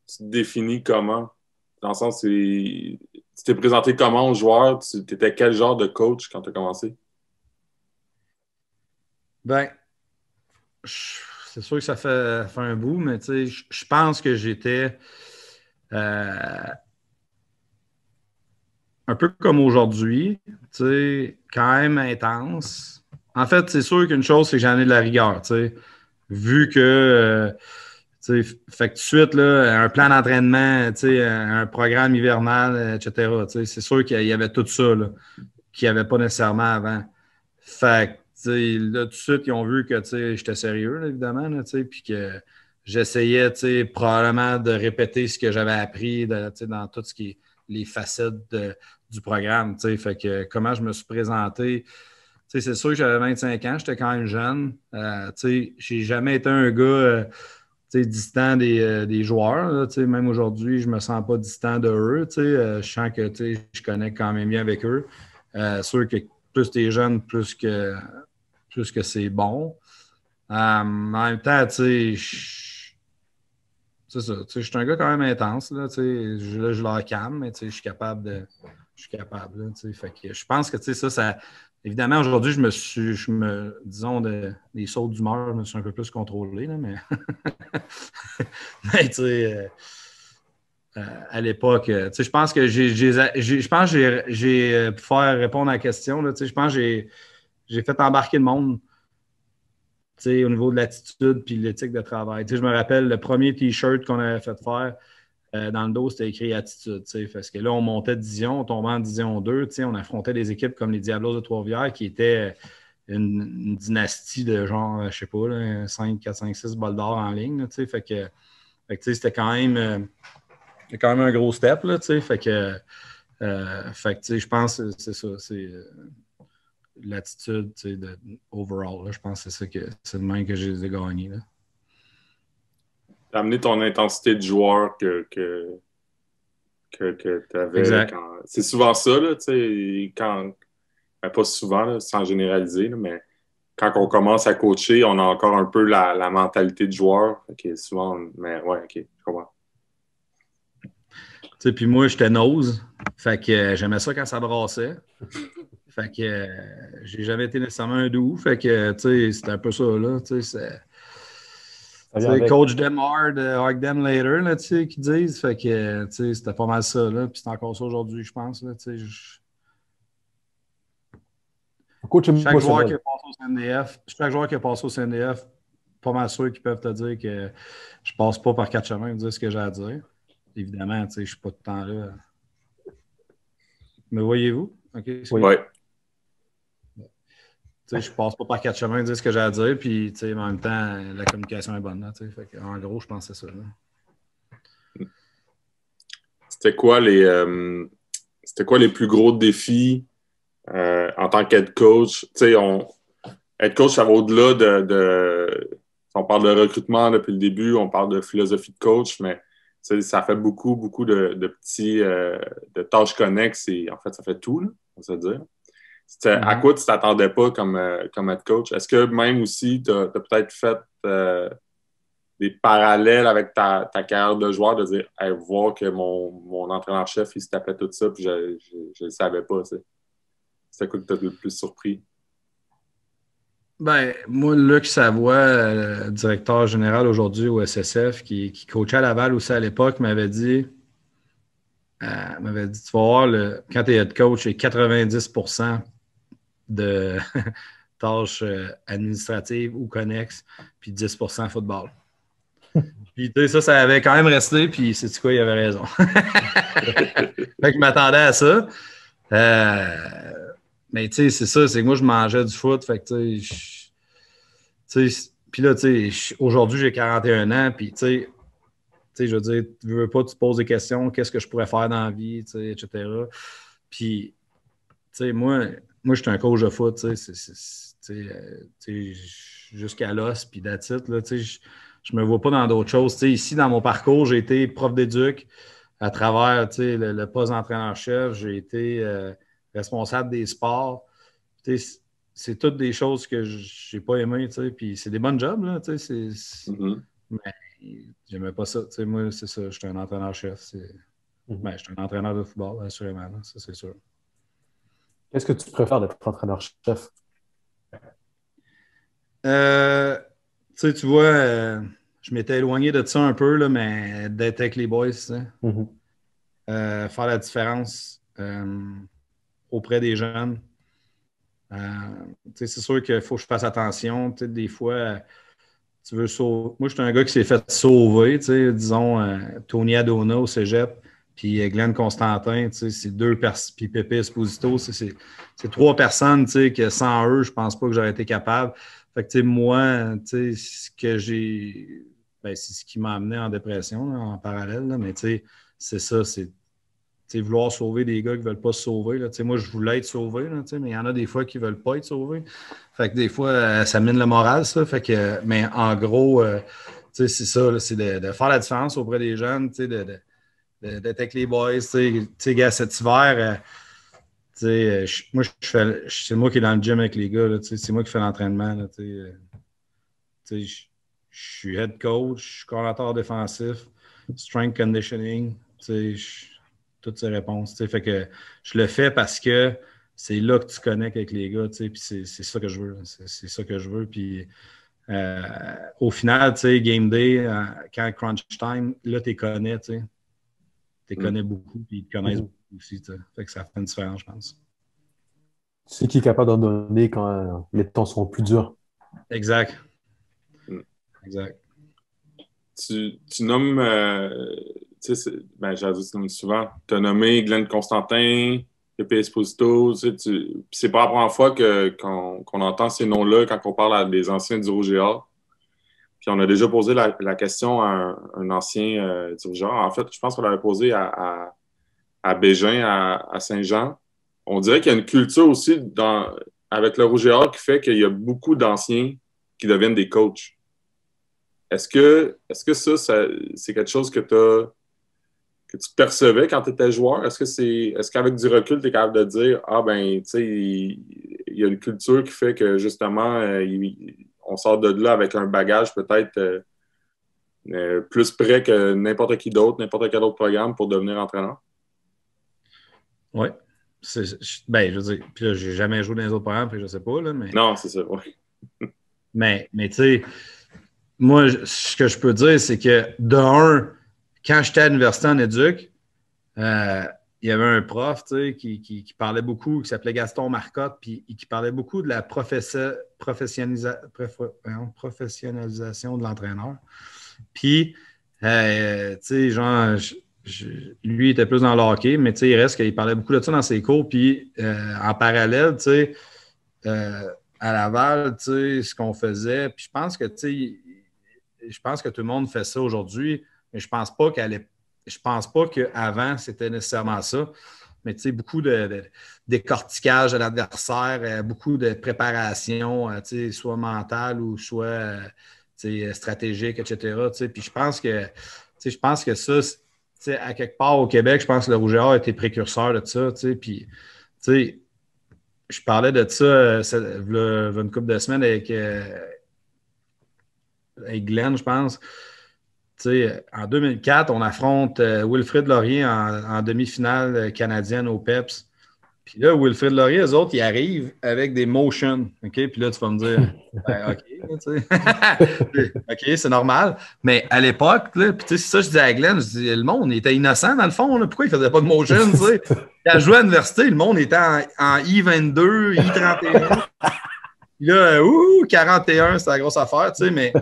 Speaker 1: te définis comment? Dans le sens, tu t'es présenté comment aux joueurs? Tu étais quel genre de coach quand tu as commencé?
Speaker 3: Ben, c'est sûr que ça fait un bout, mais je pense que j'étais un peu comme aujourd'hui, quand même intense. En fait, c'est sûr qu'une chose, c'est que j'en ai de la rigueur, vu que, fait que tout de suite, là, un plan d'entraînement, un programme hivernal, etc., c'est sûr qu'il y avait tout ça, là, qu'il n'y avait pas nécessairement avant. Fait que, là, tout de suite, ils ont vu que, j'étais sérieux, là, évidemment, là, puis que j'essayais, probablement de répéter ce que j'avais appris dans tout ce qui est les facettes du programme, fait que comment je me suis présenté. C'est sûr que j'avais 25 ans, j'étais quand même jeune. J'ai jamais été un gars distant des joueurs. Là, même aujourd'hui, je me sens pas distant de eux. Je sens que je connais quand même bien avec eux. Sûr que plus tu es jeune, plus que c'est bon. En même temps, c'est ça. Je suis un gars quand même intense. Là, je leur calme, mais je suis capable de. Je suis capable. Là, fait que je pense que ça. Évidemment, aujourd'hui, disons, des sautes d'humeur, je me suis un peu plus contrôlé, là, mais. Mais à l'époque, je pense que pour faire répondre à la question, là, je pense que j'ai fait embarquer le monde au niveau de l'attitude et l'éthique de travail. Je me rappelle le premier T-shirt qu'on avait fait faire. dans le dos, c'était écrit attitude. Parce que là, on montait de division, on tombait en division 2. On affrontait des équipes comme les Diablos de Trois-Rivières qui étaient une dynastie de genre, je sais pas, là, 5, 4, 5, 6 bols d'or en ligne. Là, fait que c'était quand même un gros step. Là, fait que je pense que c'est ça. C'est l'attitude overall. Là, je pense que c'est le même que je les ai gagnés.
Speaker 1: T'as amené ton intensité de joueur que tu avais.
Speaker 3: Exact.
Speaker 1: C'est souvent ça, là, pas souvent, là, sans généraliser, là, mais quand on commence à coacher, on a encore un peu la mentalité de joueur. Souvent, mais ouais, OK, je comprends.
Speaker 3: Puis moi, j'étais nose. Fait que j'aimais ça quand ça brassait. Fait que j'ai jamais été nécessairement un doux. Fait que, c'était un peu ça, là. Coach them hard, arc them later, là, qu'ils disent. Fait que, c'était pas mal ça, là. Puis c'est encore ça aujourd'hui, je pense, là, chaque joueur qui a passé au CNDF, pas mal sûr qu'ils peuvent te dire que je passe pas par quatre chemins pour dire ce que j'ai à dire. Évidemment, je suis pas tout le temps là. Me voyez-vous? OK.
Speaker 1: Oui.
Speaker 3: Je passe pas par quatre chemins pour dire ce que j'ai à dire, puis en même temps, la communication est bonne. Là, fait en gros, je pense que c'est ça. Là.
Speaker 1: C'était quoi les plus gros défis en tant qu'head coach? Head coach, ça va au-delà de on parle de recrutement depuis le début, on parle de philosophie de coach, mais ça fait beaucoup, beaucoup de petits de tâches connexes et en fait, ça fait tout, là, on va se dire. À quoi tu ne t'attendais pas comme head coach? Est-ce que même aussi, tu as peut-être fait des parallèles avec ta carrière de joueur, de dire hey, voir que mon entraîneur-chef, il se tapait tout ça, puis je ne le savais pas. C'était quoi que tu as le plus surpris?
Speaker 3: Ben, moi, Luc Savoie, directeur général aujourd'hui au SSF, qui coachait à Laval aussi à l'époque, m'avait dit tu vas voir, quand tu es head coach, c'est 90% de tâches administratives ou connexes, puis 10% football. Puis ça avait quand même resté, puis c'est quoi, il avait raison. Fait que je m'attendais à ça. Mais tu sais, c'est ça, c'est que moi, je mangeais du foot, fait que puis là, aujourd'hui, j'ai 41 ans, puis tu sais, je veux dire, tu veux pas, tu te poses des questions, qu'est-ce que je pourrais faire dans la vie, etc. Puis, tu sais, moi, je suis un coach de foot, jusqu'à l'os, puis that's it, là, je me vois pas dans d'autres choses. Ici, dans mon parcours, j'ai été prof d'éduc à travers le poste d'entraîneur-chef. J'ai été responsable des sports. C'est toutes des choses que j'ai pas aimées. Puis c'est des bonnes jobs. Là, mais j'aimais pas ça. Moi, c'est ça. Je suis un entraîneur-chef. Je suis un entraîneur de football, assurément. Là, ça, c'est sûr.
Speaker 4: Qu'est-ce que tu préfères d'être entraîneur-chef?
Speaker 3: Tu vois, je m'étais éloigné de ça un peu, là, mais d'être avec les boys, faire la différence auprès des jeunes. C'est sûr qu'il faut que je fasse attention. Des fois, tu veux sauver. Moi, je suis un gars qui s'est fait sauver, disons, Tony Adona au cégep, puis Glenn Constantin, c'est deux personnes, puis Pépé Esposito, c'est trois personnes que sans eux, je pense pas que j'aurais été capable. Fait que, moi, ce que j'ai. Ben, c'est ce qui m'a amené en dépression, là, en parallèle, là, mais c'est ça, c'est vouloir sauver des gars qui ne veulent pas se sauver. Là. Moi, je voulais être sauvé, là, mais il y en a des fois qui ne veulent pas être sauvés. Fait que des fois, ça mine le moral, ça. Fait que, mais en gros, c'est ça, là, c'est de faire la différence auprès des jeunes, d'être avec les boys. Gars, cet hiver, moi, c'est moi qui est dans le gym avec les gars. C'est moi qui fais l'entraînement. Je suis head coach, je suis coordinateur défensif, strength conditioning, toutes ces réponses. Fait que je le fais parce que c'est là que tu connectes avec les gars, puis c'est ça que je veux. C'est ça que je veux. Puis au final, game day, quand crunch time, là, tu les connais, tu les connais beaucoup, puis ils te connaissent beaucoup aussi. Fait que ça fait une différence, je pense.
Speaker 4: Tu sais qui est capable d'en donner quand les temps sont plus durs.
Speaker 3: Exact. Exact.
Speaker 1: Tu nommes, tu sais, j'ai dit souvent, tu as nommé Glenn Constantin, Pepe Esposito, puis c'est pas la première fois qu'on entend ces noms-là quand on parle à des anciens dirigeants. Puis on a déjà posé la question à un ancien dirigeant. En fait, je pense qu'on l'avait posé à Bégin, à Saint-Jean. On dirait qu'il y a une culture aussi avec le Rouge et Or qui fait qu'il y a beaucoup d'anciens qui deviennent des coachs. Est-ce que ça c'est quelque chose que tu percevais quand tu étais joueur? Est-ce qu'avec du recul, tu es capable de dire tu sais, il y a une culture qui fait que justement, on sort de là avec un bagage peut-être plus près que n'importe qui d'autre, n'importe quel autre programme pour devenir entraîneur?
Speaker 3: Oui. Ben, je veux dire, puis là, j'ai jamais joué dans les autres programmes, puis je sais pas, là, mais...
Speaker 1: Non, c'est ça, oui.
Speaker 3: mais tu sais, moi, ce que je peux dire, c'est que, quand j'étais à l'université en éduc, il y avait un prof, tu sais, qui parlait beaucoup, qui s'appelait Gaston Marcotte, puis qui parlait beaucoup de la professionnalisation de l'entraîneur. Puis, tu sais, genre... lui, il était plus dans le hockey, mais il reste qu'il parlait beaucoup de ça dans ses cours. Puis, en parallèle, à Laval, ce qu'on faisait, puis je pense que tout le monde fait ça aujourd'hui, mais je pense pas qu'avant, c'était nécessairement ça. Mais beaucoup de décortiquage de l'adversaire, beaucoup de préparation, soit mentale ou soit stratégique, etc. Puis je pense que ça, à quelque part au Québec, je pense que le Rouge et Or a été précurseur de ça. Puis, je parlais de ça il y a une couple de semaines avec Glenn, je pense. En 2004, on affronte Wilfrid Laurier en demi-finale canadienne au PEPS. Puis là, Wilfrid Laurier, eux autres, ils arrivent avec des motions. OK? Puis là, tu vas me dire, OK, OK, c'est normal. Mais à l'époque, c'est ça que je disais à Glenn, je dis, le monde était innocent dans le fond. Là. Pourquoi ils ne faisaient pas de motion? Quand je jouais à l'université, le monde était en I-22, I-31. Puis là, 41, c'est la grosse affaire, mais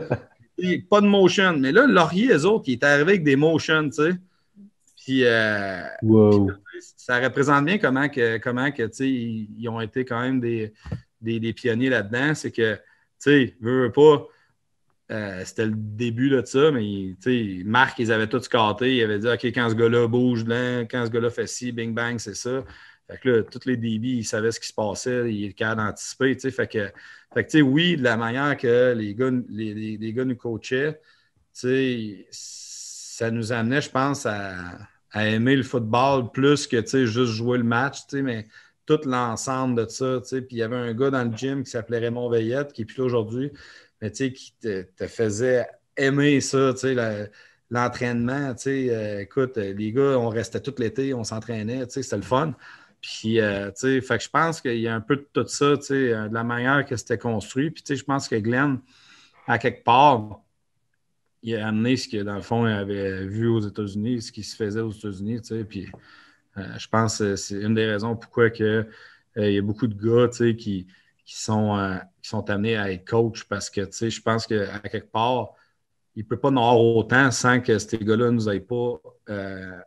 Speaker 3: pas de motion. Mais là, Laurier, eux autres, ils étaient arrivés avec des motions, tu sais. Puis,
Speaker 4: wow.
Speaker 3: puis, ça représente bien comment ils ont été quand même des pionniers là-dedans. C'est que, veux pas, c'était le début de ça, mais Marc, ils avaient tout scaté. Ils avaient dit, OK, quand ce gars-là bouge là, quand ce gars-là fait ci, bing bang, c'est ça. Fait que là, tous les débits, ils savaient ce qui se passait, ils étaient capables d'anticiper. Fait que oui, de la manière que les gars nous coachaient, ça nous amenait, je pense, à aimer le football plus que juste jouer le match, mais tout l'ensemble de ça. Puis il y avait un gars dans le gym qui s'appelait Raymond Veillette, qui est plus là aujourd'hui, mais qui te faisait aimer ça, l'entraînement. Écoute, les gars, on restait tout l'été, on s'entraînait, c'était le fun. Puis, fait que je pense qu'il y a un peu de tout ça, de la manière que c'était construit. Puis, je pense que Glenn, à quelque part, il a amené ce que, dans le fond, il avait vu aux États-Unis, ce qui se faisait aux États-Unis, puis je pense que c'est une des raisons pourquoi il y a beaucoup de gars, qui sont amenés à être coach, parce que, je pense qu'à quelque part, il ne peut pas en avoir autant sans que ces gars-là ne nous aient pas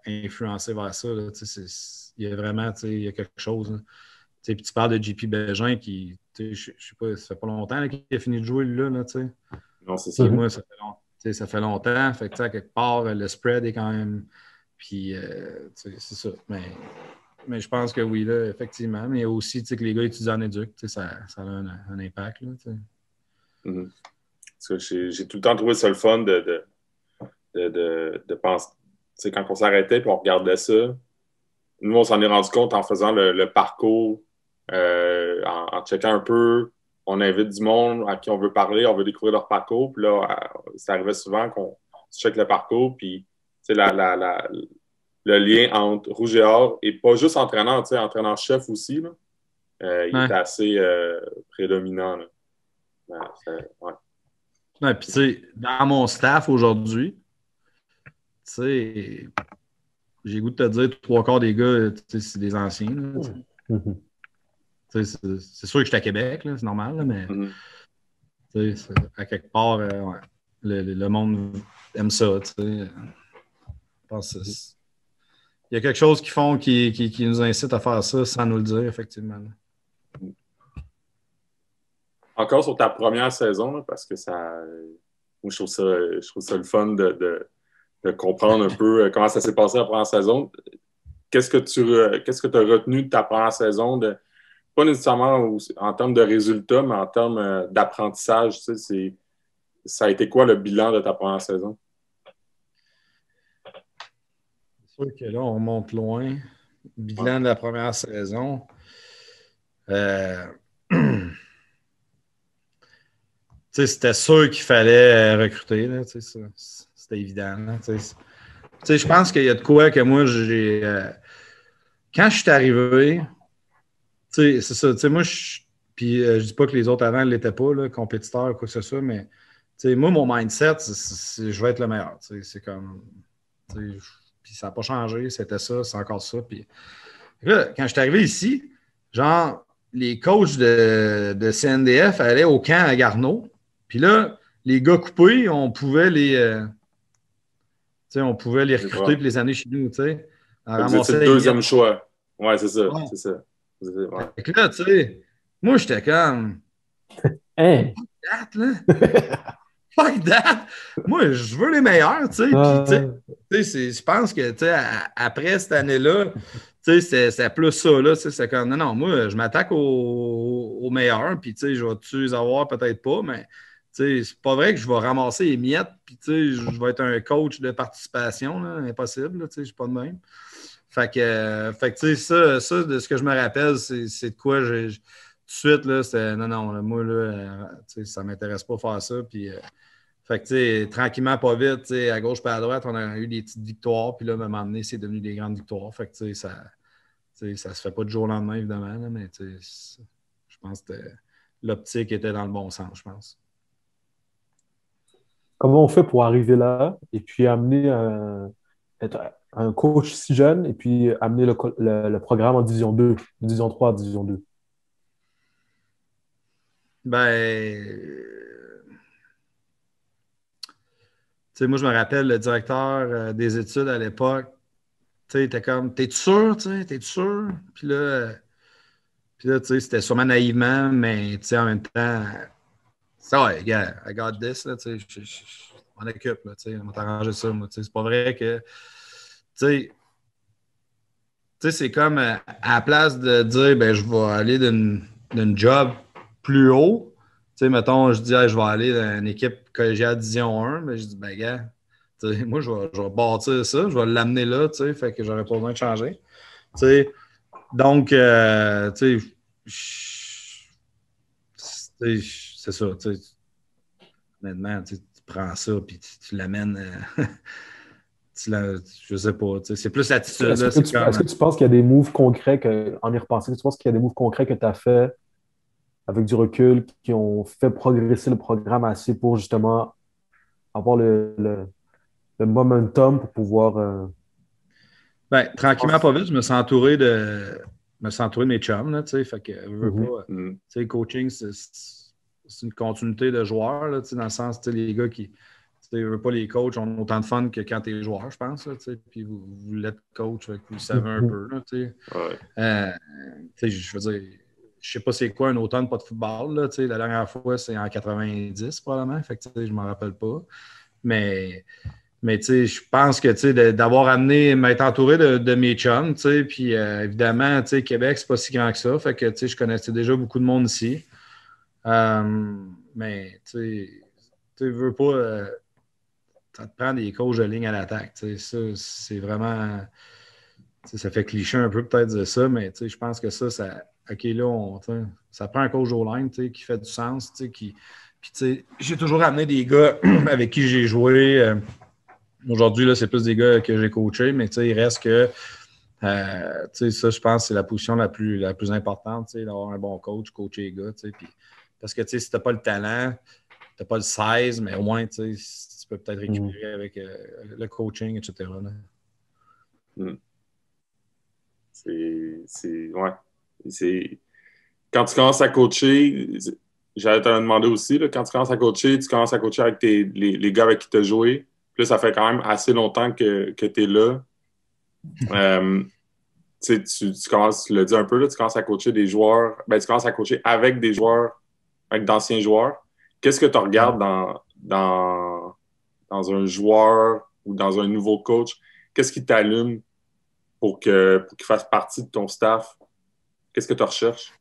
Speaker 3: influencés vers ça. Là, il y a vraiment il y a quelque chose. Puis tu parles de JP Bégin qui, je sais pas, ça fait pas longtemps qu'il a fini de jouer là.
Speaker 1: Non, c'est ça.
Speaker 3: Moi, ça fait longtemps. Fait que, à quelque part, le spread est quand même. Puis, c'est ça. Mais je pense que oui, là, effectivement. Mais aussi que les gars étudient en éduc, ça a un impact. Là,
Speaker 1: mm-hmm. J'ai tout le temps trouvé ça le fun de penser. Quand on s'arrêtait et on regardait ça, nous, on s'en est rendu compte en faisant le parcours, en checkant un peu. On invite du monde à qui on veut parler, on veut découvrir leur parcours. Puis là, ça arrivait souvent qu'on check le parcours. Puis, le lien entre Rouge et Or, et pas juste entraîneur-chef aussi, là, il était assez prédominant. Là.
Speaker 3: Ouais, puis, dans mon staff aujourd'hui, j'ai le goût de te dire, 3/4 des gars, c'est des anciens. Là, c'est sûr que je suis à Québec, là, c'est normal, là, mais à quelque part, le monde aime ça. Je pense que il y a quelque chose qu'ils font qui nous incite à faire ça sans nous le dire, effectivement.
Speaker 1: Encore sur ta première saison, là, parce que moi, je trouve ça le fun de comprendre un peu comment ça s'est passé la première saison. Qu'est-ce que tu as retenu de ta première saison, pas nécessairement en termes de résultats, mais en termes d'apprentissage? Tu sais, ça a été quoi le bilan de ta première saison?
Speaker 3: C'est sûr que là, on remonte loin. Bilan de la première saison. C'était sûr qu'il fallait recruter. Là, c'était évident. Là, je pense qu'il y a de quoi que moi, j'ai. Quand je suis arrivé, c'est ça. Moi, puis je dis pas que les autres avant ne l'étaient pas, là, compétiteurs ou quoi que ce soit, mais moi, mon mindset, je vais être le meilleur. C'est comme. Puis ça n'a pas changé, c'était ça, c'est encore ça. Puis là, quand je suis arrivé ici, genre, les coachs de CNDF allaient au camp à Garneau. Puis là, les gars coupés, on pouvait les recruter et les amener chez nous. C'est
Speaker 1: le deuxième choix. Ouais, c'est ça.
Speaker 3: Ouais.
Speaker 1: C'est ça. Ouais.
Speaker 3: Fait que là, moi, j'étais comme.
Speaker 4: Hey.
Speaker 3: Fuck that, là. Fuck that! Moi, je veux les meilleurs, tu sais. Je pense que, après cette année-là, c'est plus ça, là. C'est comme, non, moi, je m'attaque aux meilleurs, puis, je vais-tu les avoir, peut-être pas, mais, c'est pas vrai que je vais ramasser les miettes, puis, je vais être un coach de participation, là, impossible, là, je suis pas de même. Fait que ça, de ce que je me rappelle, c'est de quoi tout de suite, là, c'est non, là, moi, là, ça m'intéresse pas faire ça, puis... fait que, tranquillement, pas vite, à gauche et à droite, on a eu des petites victoires. Puis là, à un moment donné, c'est devenu des grandes victoires. Fait que, ça se fait pas du jour au lendemain, évidemment. Là, mais, je pense que l'optique était dans le bon sens, je pense.
Speaker 4: Comment on fait pour arriver là et puis amener être un coach si jeune et puis amener le programme en Division 2, Division 3, Division 2?
Speaker 3: Moi, je me rappelle, le directeur des études à l'époque, il était comme, t'es-tu sûr, t'es-tu sûr? Puis là, c'était sûrement naïvement, mais en même temps, ouais, gars, I got this, là, je m'en occupe, là, on va t'arranger ça, moi, c'est pas vrai que, c'est comme à la place de dire, ben, je vais aller d'une job plus haut, mettons, je dis, hey, je vais aller dans une équipe collégiale Division 1, mais je dis, ben, gars, moi, je vais bâtir ça, je vais l'amener là, fait que j'aurais pas besoin de changer. Donc, c'est ça, honnêtement, tu prends ça puis tu l'amènes, je sais pas, c'est plus l'attitude.
Speaker 4: Est-ce que tu penses qu'il y a des moves concrets, en y repensant, tu penses qu'il y a des moves concrets que tu as fait avec du recul qui ont fait progresser le programme assez pour justement avoir le momentum pour pouvoir...
Speaker 3: tranquillement, pas vite, je me suis entouré de mes chums, là, fait que, coaching, c'est une continuité de joueurs, là, dans le sens, les gars qui, pas les coachs ont autant de fun que quand tu es joueur, je pense, là, puis vous l'êtes coach, vous le savez un peu, là, je veux dire, je sais pas c'est quoi un automne pas de football, là, la dernière fois, c'est en 90, probablement, fait que, je m'en rappelle pas, mais je pense que d'avoir amené, m'être entouré de mes chums, puis évidemment, Québec, c'est pas si grand que ça. Fait que je connaissais déjà beaucoup de monde ici. Mais tu veux pas. Ça te prend des coachs de ligne à l'attaque. Ça, c'est vraiment. Ça fait cliché un peu peut-être de ça, mais je pense que ça OK, là, ça prend un coach O-line qui fait du sens. Puis j'ai toujours amené des gars avec qui j'ai joué. Aujourd'hui, là, c'est plus des gars que j'ai coachés, mais il reste que ça, je pense, c'est la position la plus importante, d'avoir un bon coach, coacher les gars. Parce que si tu n'as pas le talent, tu n'as pas le 16, mais au moins, tu peux peut-être récupérer avec le coaching, etc.
Speaker 1: Ouais. Quand tu commences à coacher, j'allais te le demander aussi, là, quand tu commences à coacher avec les gars avec qui tu as joué. Puis là, ça fait quand même assez longtemps que tu es là. Tu commences, tu l'as dit un peu, là, tu commences à coacher des joueurs, tu commences à coacher avec des joueurs, avec d'anciens joueurs. Qu'est-ce que tu regardes dans un joueur ou dans un nouveau coach? Qu'est-ce qui t'allume pour qu'il fasse partie de ton staff? Qu'est-ce que tu recherches?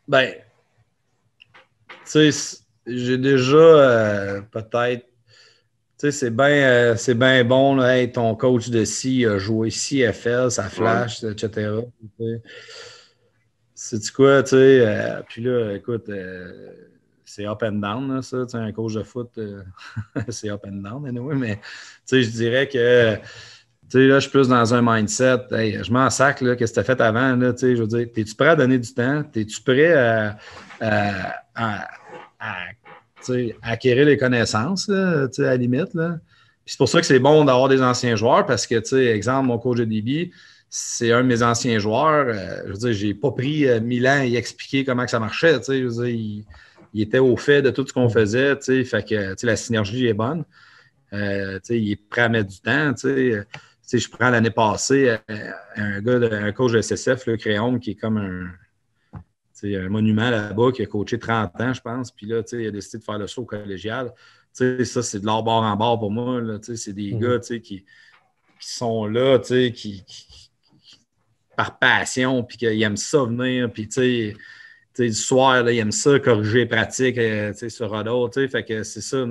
Speaker 3: Ben, tu sais, j'ai déjà peut-être. Tu sais, c'est bien bon, là, hey, ton coach de ci a joué CFL, ça flash, etc. C'est-tu quoi, tu sais? Puis là, écoute, c'est up and down, là, ça. Tu sais, un coach de foot, c'est up and down, anyway, mais tu sais, je dirais que, tu sais, là, je suis plus dans un mindset, hey, je m'en sac, là, qu'est-ce que tu as fait avant, là, tu sais, je veux dire, es-tu prêt à donner du temps? Es-tu prêt à tu sais, acquérir les connaissances, là, tu sais, à la limite, là? Puis c'est pour ça que c'est bon d'avoir des anciens joueurs parce que, tu sais, exemple, mon coach de DB, c'est un de mes anciens joueurs. Je veux dire, j'ai pas pris 1000 ans à y expliquer comment que ça marchait. Tu sais, je veux dire, il était au fait de tout ce qu'on faisait. Tu sais, fait que tu sais, la synergie est bonne. Tu sais, il est prêt à mettre du temps. Tu sais, je prends l'année passée un coach de SSF, le Créon, qui est comme un monument là-bas, qui a coaché 30 ans, je pense. Puis là, tu sais, il a décidé de faire le saut collégial. Tu sais, ça, c'est de l'or bord en bord pour moi. Là, tu sais, c'est des gars tu sais, qui sont là, tu sais, par passion, puis qu'ils aiment ça venir, puis tu sais, du soir, là, ils aiment ça, corriger les pratiques sur Rodot, tu sais, fait que c'est ça.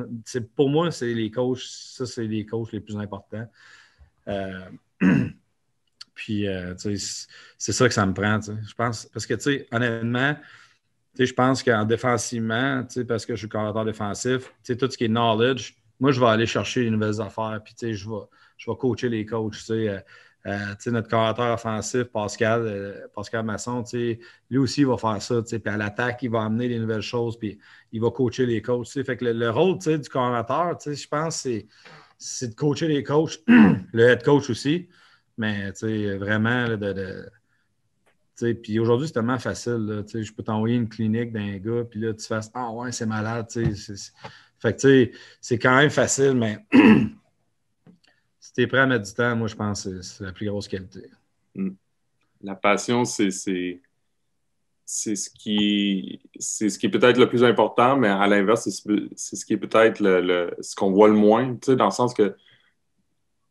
Speaker 3: Pour moi, c'est les coachs, ça, c'est les coachs les plus importants. Puis, tu sais, c'est ça que ça me prend, tu sais. Je pense, parce que, tu sais, honnêtement, tu sais, je pense qu'en défensivement, tu sais, parce que je suis coordinateur défensif, tu sais, tout ce qui est knowledge, moi, je vais aller chercher les nouvelles affaires, puis, tu sais, je vais coacher les coachs, tu sais. Tu sais, notre coordinateur offensif, Pascal Masson, tu sais, lui aussi, il va faire ça, tu sais, puis à l'attaque, il va amener les nouvelles choses, puis il va coacher les coachs, tu sais. Fait que le rôle, tu sais, du coordinateur, tu sais, je pense, c'est de coacher les coachs, le head coach aussi, mais, tu sais, vraiment, là, puis aujourd'hui, c'est tellement facile. Là, je peux t'envoyer une clinique d'un gars, puis là, tu fasses ah ouais, c'est malade. Fait que c'est quand même facile, mais si tu es prêt à mettre du temps, moi, je pense que c'est la plus grosse qualité.
Speaker 1: La passion, c'est ce qui est peut-être le plus important, mais à l'inverse, c'est ce qui est peut-être ce qu'on voit le moins, dans le sens que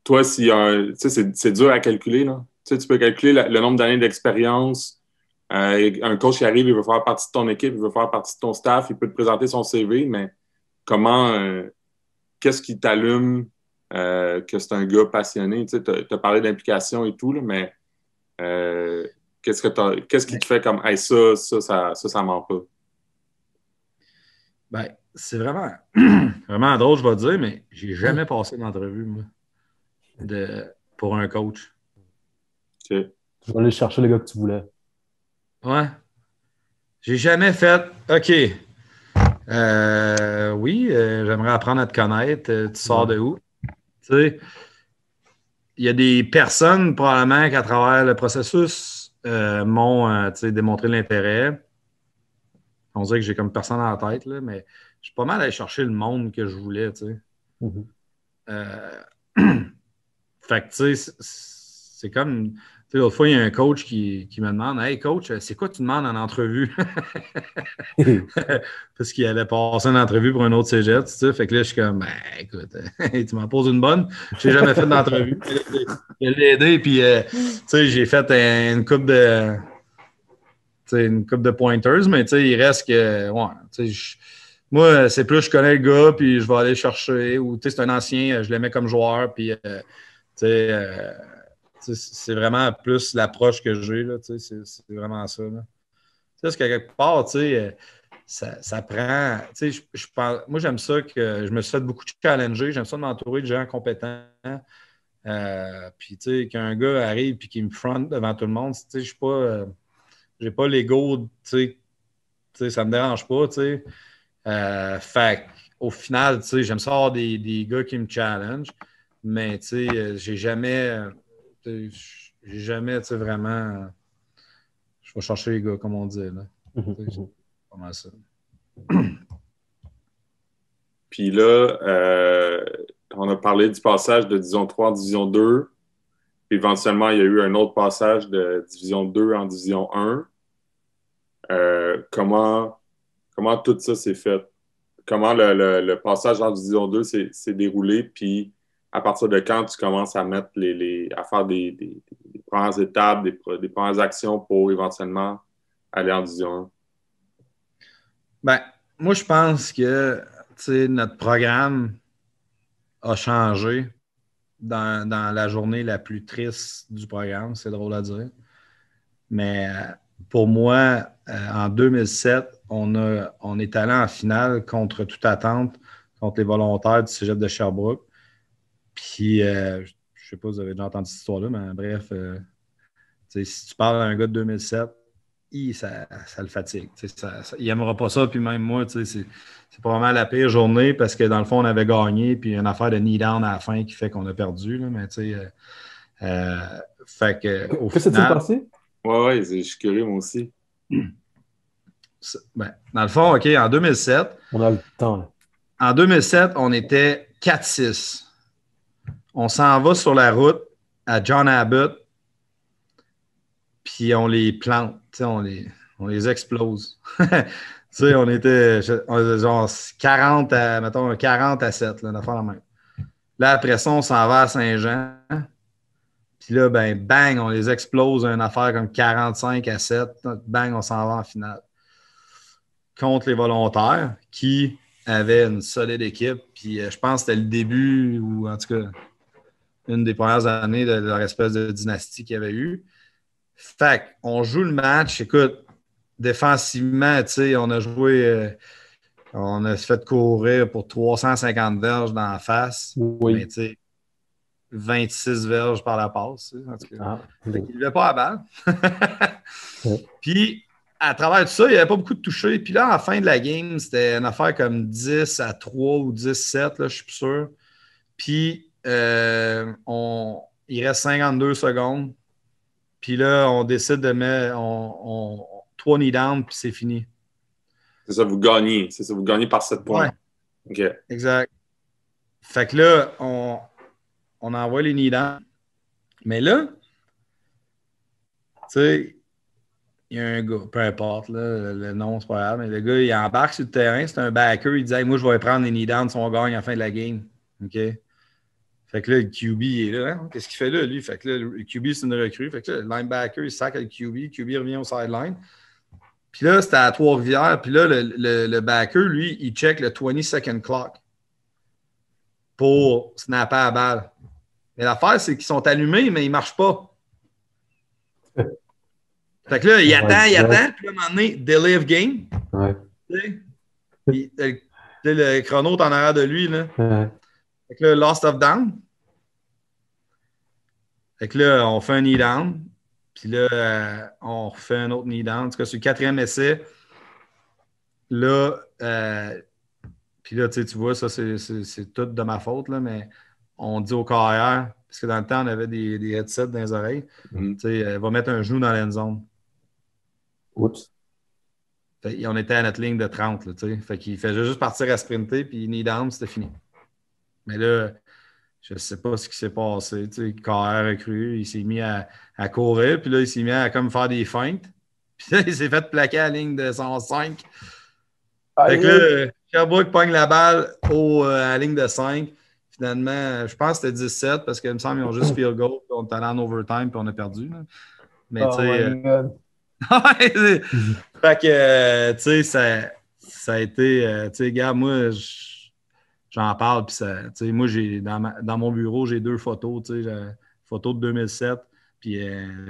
Speaker 1: toi, c'est dur à calculer, là. Tu peux calculer le nombre d'années d'expérience. Un coach qui arrive, il veut faire partie de ton équipe, il veut faire partie de ton staff, il peut te présenter son CV, mais qu'est-ce qui t'allume que c'est un gars passionné? Tu as parlé d'implication et tout, là, mais qu'est-ce qui te fait comme hey, ça ment pas?
Speaker 3: Ben, c'est vraiment, vraiment drôle, je vais te dire, mais j'ai jamais passé d'entrevue, moi, pour un coach.
Speaker 4: Okay. Tu vas aller chercher le gars que tu voulais.
Speaker 3: Ouais. J'ai jamais fait OK. Oui, j'aimerais apprendre à te connaître. Tu sors de où? Tu sais, il y a des personnes, probablement, qu'à travers le processus, m'ont démontré l'intérêt. On dirait que j'ai comme personne dans la tête, là, mais je suis pas mal allé chercher le monde que je voulais. Tu sais. Fait que, tu sais, c'est comme. Tu sais, l'autre fois, il y a un coach qui me demande Hey, coach, c'est quoi tu demandes en entrevue? Parce qu'il allait passer une entrevue pour un autre cégep, tu sais. Fait que là, je suis comme, ben, écoute, tu m'en poses une bonne. Je n'ai jamais fait d'entrevue. Je l'ai aidé, puis, tu sais, j'ai fait une coupe de pointers, mais tu sais, il reste que, ouais, tu sais, moi, c'est plus je connais le gars, puis je vais aller chercher, ou tu sais, c'est un ancien, je l'aimais comme joueur, puis, tu sais, c'est vraiment plus l'approche que j'ai, là, tu sais, c'est vraiment ça, là. Tu sais, parce qu'à quelque part, tu sais, ça prend, tu sais, moi, j'aime ça que je me suis fait beaucoup challenger, j'aime ça de m'entourer de gens compétents, puis, tu sais, qu'un gars arrive et qu'il me front devant tout le monde, tu sais, je suis pas... j'ai pas l'ego, tu sais, ça me dérange pas, tu sais. Fait au final, tu sais, j'aime ça avoir des gars qui me challenge, mais tu sais, j'ai jamais, tu sais, vraiment, je vais chercher les gars, comme on dit, là. C'est pas mal ça.
Speaker 1: Puis là, on a parlé du passage de Division 3 en Division 2. Puis éventuellement, il y a eu un autre passage de Division 2 en Division 1. Comment tout ça s'est fait? Comment le passage en Division 2 s'est déroulé? Puis à partir de quand tu commences à mettre à faire des premières étapes, des premières actions pour éventuellement aller en Division 1?
Speaker 3: Ben, moi, je pense que notre programme a changé dans la journée la plus triste du programme. C'est drôle à dire. Mais pour moi, en 2007, on est allé en finale contre toute attente, contre les volontaires du cégep de Sherbrooke. Puis, je ne sais pas si vous avez déjà entendu cette histoire-là, mais bref, si tu parles à un gars de 2007, ça le fatigue. Il n'aimera pas ça. Puis même moi, c'est probablement la pire journée parce que dans le fond, on avait gagné. Puis une affaire de knee down à la fin qui fait qu'on a perdu. Là, mais fait que, au
Speaker 4: Qu'est-ce qui s'est passé?
Speaker 1: Ouais, je suis curieux, moi aussi.
Speaker 3: Ben, dans le fond, OK, en 2007.
Speaker 4: On a le temps, là.
Speaker 3: En 2007, on était 4-6. On s'en va sur la route à John Abbott. Puis on les plante, on les explose. On était genre 40 à 7, là, d'affaire la même. Là, après ça, on s'en va à Saint-Jean. Puis là, ben, bang, on les explose une affaire comme 45 à 7. Bang, on s'en va en finale. Contre les volontaires qui avaient une solide équipe. Puis je pense que c'était le début, ou en tout cas, une des premières années de leur espèce de dynastie qu'il y avait eu. Fait qu'on joue le match. Écoute, défensivement, on a joué, on a fait courir pour 350 verges dans la face.
Speaker 4: Oui.
Speaker 3: Mais 26 verges par la passe. En tout cas. Il ne levait pas à balle.
Speaker 4: Ouais.
Speaker 3: Puis, à travers tout ça, il n'y avait pas beaucoup de touchés. Puis là, à la fin de la game, c'était une affaire comme 10 à 3 ou 10-7, là, je suis plus sûr. Puis, il reste 52 secondes. Puis là, on décide de mettre 3 knee down, puis c'est fini.
Speaker 1: C'est ça, vous gagnez. C'est ça, vous gagnez par 7 points.
Speaker 3: Ouais.
Speaker 1: OK.
Speaker 3: Exact. Fait que là, on envoie les knee down. Mais là, tu sais, il y a un gars, peu importe, là, le nom, c'est pas grave, mais le gars, il embarque sur le terrain, c'est un backer, il dit hey, moi, je vais prendre les knee down si on gagne à la fin de la game. OK? Fait que là, le QB, il est là. Hein? Qu'est-ce qu'il fait là, lui? Fait que là, le QB, c'est une recrue. Fait que là, le linebacker, il sac le QB. Le QB revient au sideline. Puis là, c'était à Trois-Rivières. Puis là, le backer, lui, il check le 20-second clock pour snapper à la balle. Mais l'affaire, c'est qu'ils sont allumés, mais ils ne marchent pas. Fait que là, il attend. Puis là, à un moment donné, delay of game.
Speaker 4: Ouais.
Speaker 3: Le chrono est en arrière de lui. Là.
Speaker 4: Ouais.
Speaker 3: Fait que là, lost of down. Fait que là, on fait un knee down. Puis là, on refait un autre knee down. En tout cas, sur le 4e essai, là, puis là, tu vois, ça, c'est tout de ma faute, là, mais on dit au carrière, parce que dans le temps, on avait des headsets dans les oreilles, tu sais, va mettre un genou dans l'end zone.
Speaker 4: Oups.
Speaker 3: Fait, on était à notre ligne de 30, là, tu sais. Fait qu'il faisait juste partir à sprinter, puis knee down, c'était fini. Mais là, je ne sais pas ce qui s'est passé. Tu sais, KR recru, il s'est mis à courir, puis là, il s'est mis à comme faire des feintes. Puis là, il s'est fait plaquer à la ligne de 105. Fait que là, Sherbrooke pogne la balle à la ligne de 5. Finalement, je pense que c'était 17 parce qu'il me semble qu'ils ont juste field goal, puis on est allé en overtime, puis on a perdu. Là. Mais tu sais. Fait que, tu sais, ça a été. Tu sais, gars, moi, j'en parle, puis ça, moi, dans mon bureau, j'ai 2 photos, une photo de 2007, puis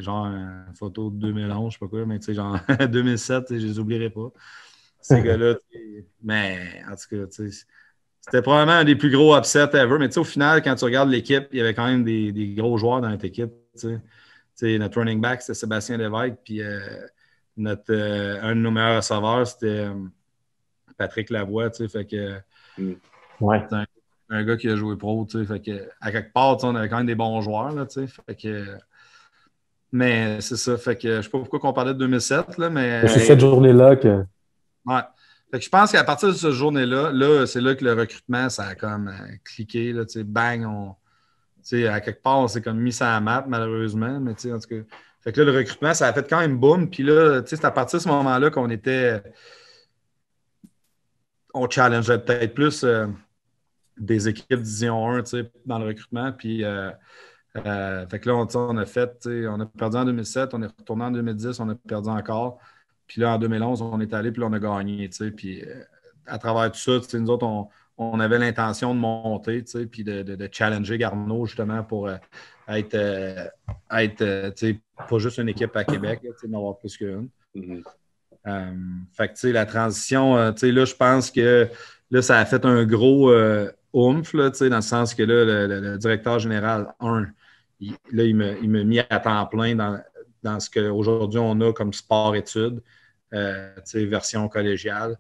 Speaker 3: genre une photo de 2011, je sais pas quoi, mais genre 2007, je les oublierai pas. Ces gars-là, mais en tout cas, c'était probablement un des plus gros upsets ever, mais au final, quand tu regardes l'équipe, il y avait quand même des gros joueurs dans notre équipe. Notre running back, c'était Sébastien Lévesque, puis un de nos meilleurs receveurs, c'était Patrick Lavoie, fait que...
Speaker 4: Ouais.
Speaker 3: C'est un gars qui a joué pro, fait que à quelque part, on avait quand même des bons joueurs, là, fait que... Mais c'est ça, fait que je sais pas pourquoi on parlait de 2007, là, mais...
Speaker 4: C'est cette journée-là que...
Speaker 3: Ouais. Fait que je pense qu'à partir de cette journée-là, là, c'est là que le recrutement, ça a comme cliqué. Là, bang, à quelque part, on s'est comme mis ça à la map, malheureusement. Mais en tout cas. Fait que là, le recrutement, ça a fait quand même boom. Puis là, c'est à partir de ce moment-là qu'on était. On challengeait peut-être plus des équipes Division 1 dans le recrutement. Puis fait que là, on a fait, on a perdu en 2007, on est retourné en 2010, on a perdu encore. Puis là, en 2011, on est allé, puis là, on a gagné. Puis à travers tout ça, nous autres, on avait l'intention de monter, puis de challenger Garneau, justement, pour être pas juste une équipe à Québec, d'en avoir plus qu'une.
Speaker 1: Mhm.
Speaker 3: Fait que, la transition, là, je pense que là, ça a fait un gros oomph, là, dans le sens que là, le directeur général, il m'a mis à temps plein dans ce qu'aujourd'hui on a comme sport-études, version collégiale.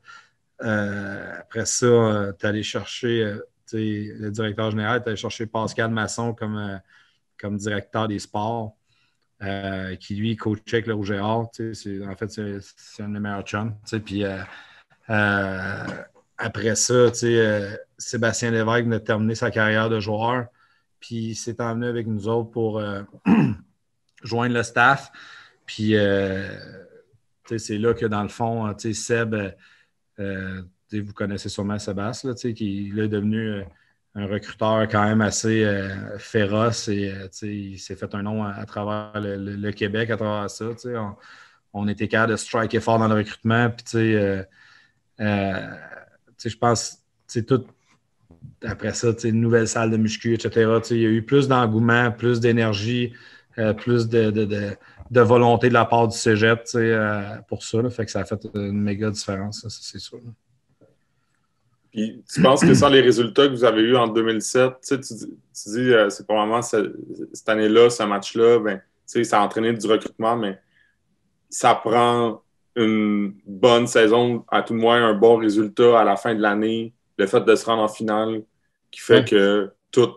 Speaker 3: Après ça, tu es allé chercher, le directeur général, tu allé chercher Pascal Masson comme directeur des sports, qui lui coachait avec le Rouge et Or. En fait, c'est un des meilleurs chums. Puis après ça, Sébastien Lévesque a terminé sa carrière de joueur. Puis il s'est emmené avec nous autres pour joindre le staff. Puis c'est là que, dans le fond, Seb, vous connaissez sûrement Sébastien, qui est devenu un recruteur quand même assez féroce et il s'est fait un nom à travers le Québec à travers ça. On était capable de striker fort dans le recrutement. Puis je pense tout. Après ça, une nouvelle salle de muscu, etc. Il y a eu plus d'engouement, plus d'énergie, plus de volonté de la part du cégep pour ça. Là. Fait que ça a fait une méga différence, ça, c'est sûr.
Speaker 1: Puis tu penses que sans les résultats que vous avez eus en 2007, tu dis c'est probablement cette année-là, ce match-là, ça a entraîné du recrutement, mais ça prend une bonne saison, à tout le moins un bon résultat à la fin de l'année, le fait de se rendre en finale, qui fait que tout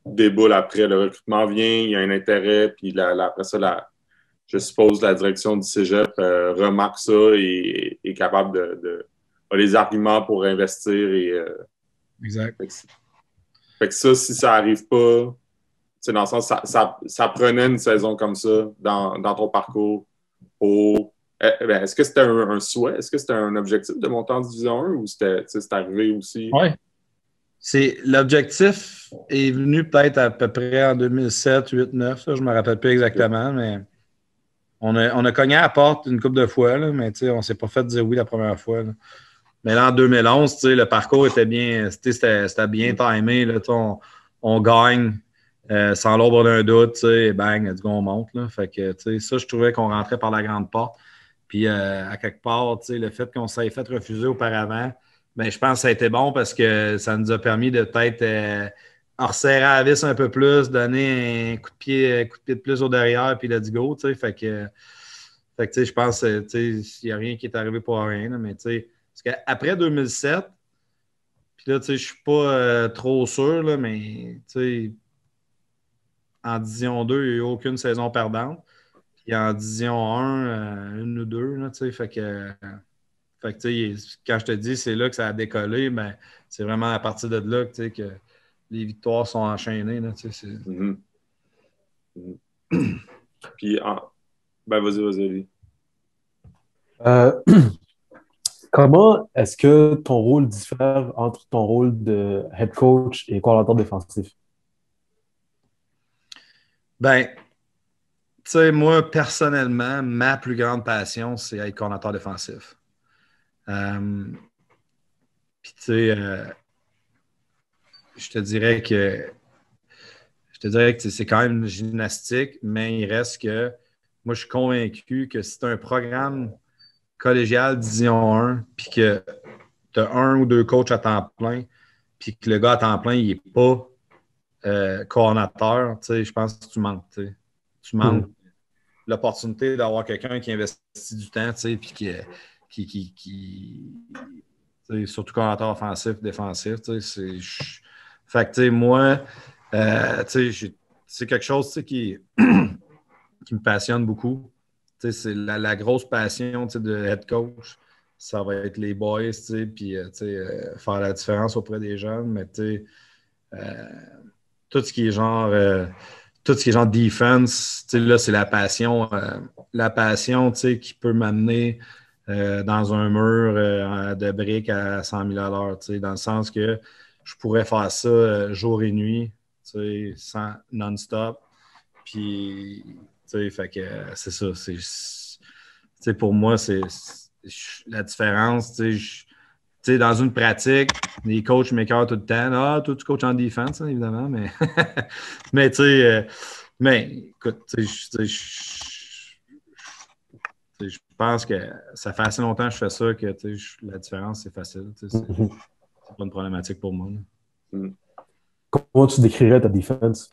Speaker 1: déboule après. Le recrutement vient, il y a un intérêt, puis après ça, je suppose la direction du cégep remarque ça et est capable a les arguments pour investir.
Speaker 3: Exact.
Speaker 1: Fait que ça, si ça n'arrive pas, dans le sens, ça prenait une saison comme ça dans ton parcours. Est-ce que c'était un souhait? Est-ce que c'était un objectif de monter en Division 1 ou c'est arrivé aussi?
Speaker 3: Oui. L'objectif est venu peut-être à peu près en 2007, 2008, 2009. Ça, je ne me rappelle plus exactement, mais on a cogné à la porte une couple de fois, là, mais on ne s'est pas fait dire oui la première fois. Là. Mais là, en 2011, le parcours était bien, c'était bien timé. Là, on gagne sans l'ombre d'un doute, et bang, on monte. Là. Fait que, ça, je trouvais qu'on rentrait par la grande porte. Puis, à quelque part, le fait qu'on s'est fait refuser auparavant, je pense que ça a été bon parce que ça nous a permis de peut-être resserrer la vis un peu plus, donner un coup de pied de plus au derrière, puis let's go. Fait que je pense qu'il n'y a rien qui est arrivé pour rien. Là, mais parce qu'après 2007, puis là, je ne suis pas trop sûr, là, mais en Division 2, il n'y a eu aucune saison perdante. Puis en Division 1, une ou deux, là, fait que quand je te dis c'est là que ça a décollé, c'est vraiment à partir de là que les victoires sont enchaînées. Là,
Speaker 1: Mm-hmm. Mm-hmm. Puis, vas-y.
Speaker 4: Comment est-ce que ton rôle diffère entre ton rôle de head coach et coordinateur défensif?
Speaker 3: Moi, personnellement, ma plus grande passion, c'est être coordinateur défensif. Puis, je te dirais que c'est quand même une gymnastique, mais il reste que moi, je suis convaincu que si tu as un programme collégial Division 1, puis que tu as un ou deux coachs à temps plein, puis que le gars à temps plein, il n'est pas coordonnateur, je pense que tu manques. Tu manques l'opportunité d'avoir quelqu'un qui investit du temps, puis qui surtout coordonnateur offensif, défensif. Fait que, moi, c'est quelque chose qui me passionne beaucoup. C'est la grosse passion de head coach. ça va être les boys, puis faire la différence auprès des jeunes, mais tout ce qui est genre defense, là, c'est la passion qui peut m'amener dans un mur de briques à 100 000 à l'heure, dans le sens que je pourrais faire ça jour et nuit, non-stop. Puis, fait que c'est ça. Pour moi, c'est la différence. Dans une pratique, les coachs m'écœurent tout le temps. Ah, toi, tu coaches en défense, hein, évidemment, mais mais écoute, je pense que ça fait assez longtemps que je fais ça que la différence, c'est facile. C'est pas une problématique pour moi.
Speaker 4: Comment tu décrirais ta défense?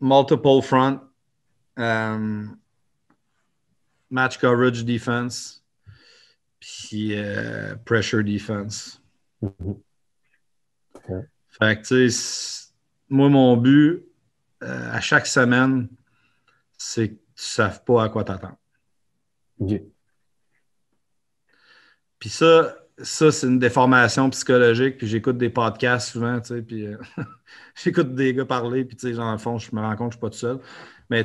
Speaker 3: Multiple front, match coverage defense, puis pressure defense.
Speaker 4: Okay.
Speaker 3: Fait que, moi, mon but à chaque semaine, c'est que tu ne saves pas à quoi t'attendre.
Speaker 4: Okay.
Speaker 3: Puis ça, c'est une déformation psychologique. Puis j'écoute des podcasts souvent, puis j'écoute des gars parler. Puis dans le fond, je me rends compte que je ne suis pas tout seul. Mais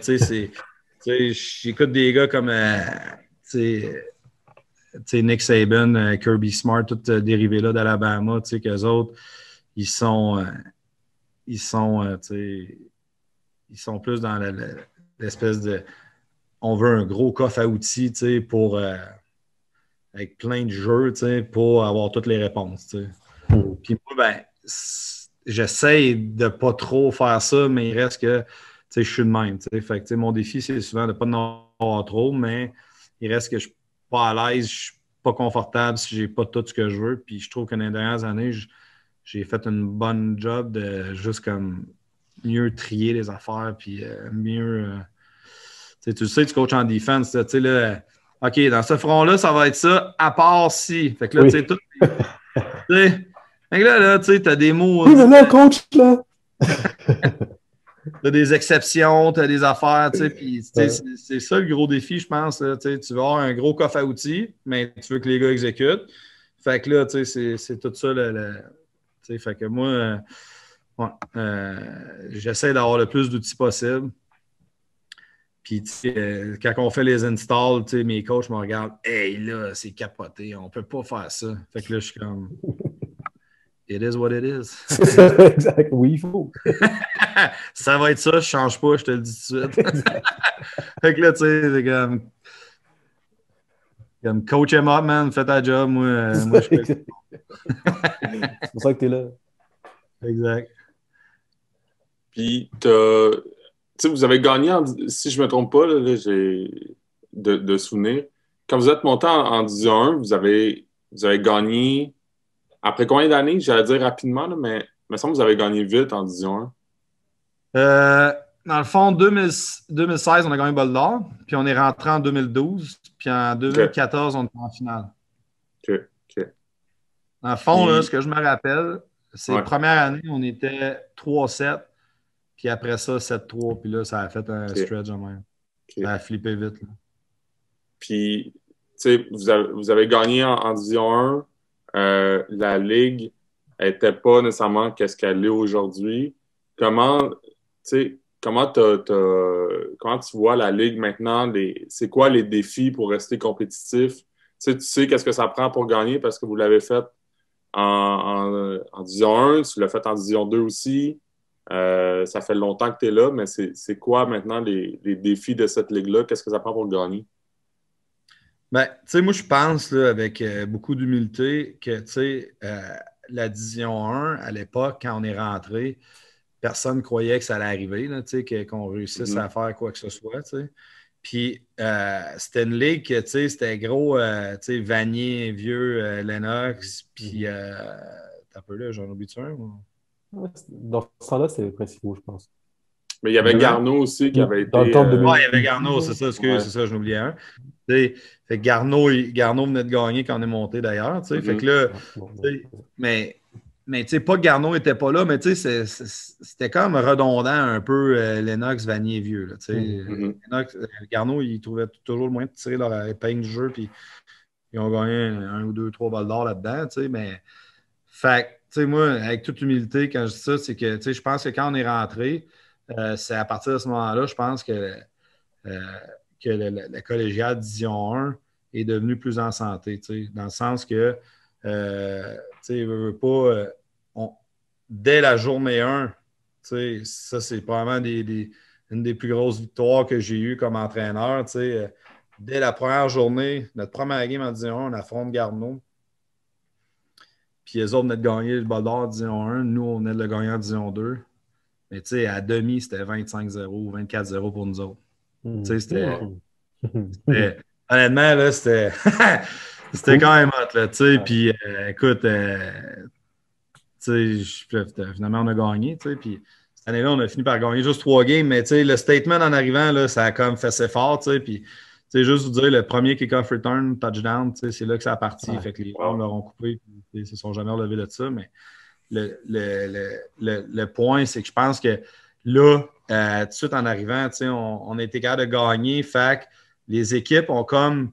Speaker 3: j'écoute des gars comme Nick Saban, Kirby Smart, tous dérivés là d'Alabama, qu'eux autres, ils sont plus dans l'espèce de... On veut un gros coffre à outils, pour... avec plein de jeux, pour avoir toutes les réponses, Puis moi, j'essaie de pas trop faire ça, mais il reste que, je suis de même, Fait que, mon défi, c'est souvent de pas en avoir trop, mais il reste que je suis pas à l'aise, je suis pas confortable si j'ai pas tout ce que je veux. Puis je trouve que dans les dernières années, j'ai fait une bonne job de juste comme mieux trier les affaires, puis mieux... tu sais, tu coaches en défense, tu sais, là... OK, dans ce front-là, ça va être ça, à part si. Fait que là, tu sais, tout. Fait que là, tu sais, t'as des mots.
Speaker 4: Oui, mais là, coach, là.
Speaker 3: T'as des exceptions, t'as des affaires, tu sais, puis c'est ça le gros défi, je pense. Là, tu veux avoir un gros coffre à outils, mais tu veux que les gars exécutent. Fait que là, tu sais, c'est tout ça. Tu sais, fait que moi, j'essaie d'avoir le plus d'outils possible. Puis, quand on fait les installs, mes coachs me regardent. Hey, là, c'est capoté. On peut pas faire ça. Fait que là, je suis comme. It is what it is.
Speaker 4: Exact. Oui, il faut.
Speaker 3: Ça va être ça, je change pas, je te le dis tout de suite. Fait que là, tu sais, c'est comme coach him up, man. Fais ta job. Moi je fais.
Speaker 4: C'est pour ça que tu es là.
Speaker 3: Exact.
Speaker 1: Puis, vous avez gagné, si je ne me trompe pas, là, j'ai de souvenirs. Quand vous êtes monté en Division 1, vous avez gagné, après combien d'années? J'allais dire rapidement, là, mais il me semble que vous avez gagné vite en Division
Speaker 3: 1. Dans le fond, 2016, on a gagné le bol d'or, puis on est rentré en 2012, puis en 2014, on était en finale.
Speaker 1: OK.
Speaker 3: Dans le fond, là, ce que je me rappelle, c'est la première année, on était 3-7. Puis après ça, 7-3. Puis là, ça a fait un stretch en même. Okay. Ça a flippé vite. Là.
Speaker 1: Puis, tu sais, vous avez gagné en Division 1. La Ligue n'était pas nécessairement qu'est-ce qu'elle est aujourd'hui. Comment tu vois la Ligue maintenant? C'est quoi les défis pour rester compétitif? Tu sais qu'est-ce que ça prend pour gagner parce que vous l'avez fait en Division 1. Tu l'as fait en Division 2 aussi. Ça fait longtemps que tu es là, mais c'est quoi maintenant les défis de cette ligue-là? Qu'est-ce que ça prend pour le gagner?
Speaker 3: Ben, tu sais, moi, je pense, là, avec beaucoup d'humilité, que, tu sais, la Division 1, à l'époque, quand on est rentré, personne ne croyait que ça allait arriver, là, tu sais, qu'on réussisse à faire quoi que ce soit, tu sais. Puis, c'était une ligue que, tu sais, c'était gros, tu sais, Vanier, Vieux, Lennox, puis, t'as un peu là, j'en oublie-tu un? Ou...
Speaker 4: Dans ce temps-là, c'est les principaux, je pense.
Speaker 1: Mais il y avait Garneau aussi qui avait été...
Speaker 4: Dans le temps de
Speaker 3: il y avait Garneau, c'est ça, excuse, c'est ça, j'en oubliais un. T'sais, fait que Garneau venait de gagner quand on est monté d'ailleurs. Fait que là, mais Mais tu sais, pas que Garneau n'était pas là, mais tu sais, c'était comme redondant un peu Lennox, Vanier vieux. Là, Lennox, Garneau, il trouvait toujours le moyen de tirer leur épingle du jeu, puis ils ont gagné 1 ou 2, 3 balles d'or là-dedans, tu sais, mais fait tu sais, moi, avec toute humilité, quand je dis ça, c'est que, tu sais, je pense que quand on est rentré, c'est à partir de ce moment-là, je pense que la collégiale Division 1 est devenue plus en santé, tu sais, dans le sens que, tu sais, veut pas, dès la journée 1, tu sais, ça, c'est probablement une des plus grosses victoires que j'ai eues comme entraîneur, tu sais, dès la première journée, notre première game en Division 1, on affronte Garneau. Puis les autres venaient de gagner le bol d'or en Division 1. Nous, on venait de le gagner en Division 2. Mais tu sais, à demi, c'était 25-0 ou 24-0 pour nous autres. Tu sais, honnêtement, là, c'était quand même hot, là, tu sais. Puis, écoute, tu sais, finalement, on a gagné, tu sais. Puis, cette année-là, on a fini par gagner juste 3 games. Mais, tu sais, le statement en arrivant, là, ça a comme fait ses fort, tu sais. Puis, tu sais, juste vous dire, le premier kick-off return, touchdown, tu sais, c'est là que ça a parti. Fait que les gens l'auront coupé. Ils ne se sont jamais relevés de ça. Mais le point, c'est que je pense que là, tout de suite en arrivant, tu sais, on a été capable de gagner. Fait que les équipes ont comme,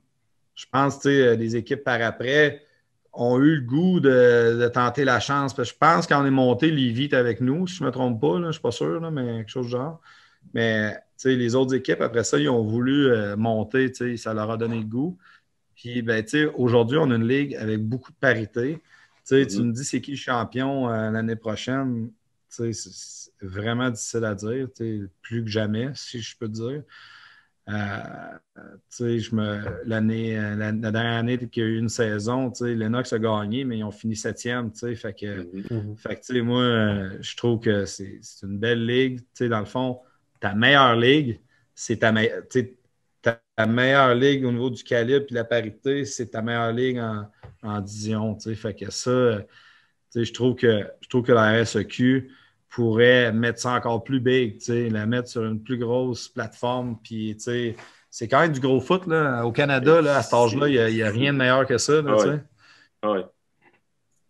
Speaker 3: je pense, tu sais, les équipes par après ont eu le goût de tenter la chance. Parce que je pense qu'on est monté, Lévis est avec nous, si je ne me trompe pas, là, je ne suis pas sûr, là, mais quelque chose du genre. Mais tu sais, les autres équipes, après ça, ils ont voulu monter, tu sais, ça leur a donné le goût. Puis, ben, tu sais, aujourd'hui, on a une ligue avec beaucoup de parité. Tu sais, tu me dis c'est qui le champion l'année prochaine, tu sais, c'est vraiment difficile à dire, tu sais, plus que jamais, si je peux te dire. Tu sais, la dernière année qu'il y a eu une saison, tu sais, Lennox a gagné, mais ils ont fini 7e, tu sais, fait que tu sais, moi, je trouve que c'est une belle ligue, tu sais, dans le fond, ta meilleure ligue, c'est ta meilleure ligue au niveau du calibre et la parité, c'est ta meilleure ligue en division, tu sais, fait que ça, tu sais, je trouve que la RSEQ pourrait mettre ça encore plus big, tu sais, la mettre sur une plus grosse plateforme. Puis, tu sais, c'est quand même du gros foot, là. Au Canada, là, à cet âge-là, il n'y a rien de meilleur que ça, là, tu sais.
Speaker 5: Ouais.
Speaker 3: Tu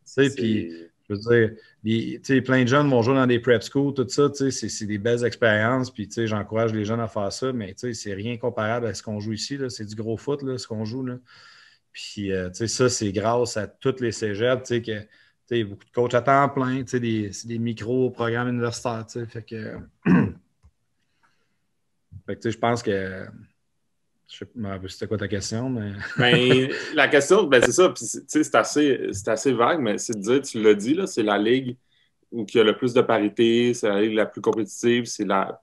Speaker 3: sais, puis, je veux dire, tu sais, plein de jeunes vont jouer dans des prep schools, tout ça, tu sais, c'est des belles expériences. Puis, tu sais, j'encourage les jeunes à faire ça, mais, tu sais, c'est rien comparable à ce qu'on joue ici, là. C'est du gros foot, là, ce qu'on joue, là. Puis, tu sais, ça, c'est grâce à tous les cégeps, tu sais, que il y a beaucoup de coachs à temps plein, c'est des micro-programmes universitaires. Fait que, je pense que. Je sais pas c'était quoi ta question, mais.
Speaker 5: Ben, la question, ben, c'est ça. Puis, c'est assez vague, mais c'est de dire, tu l'as dit, là, c'est la ligue où il y a le plus de parité, c'est la ligue la plus compétitive,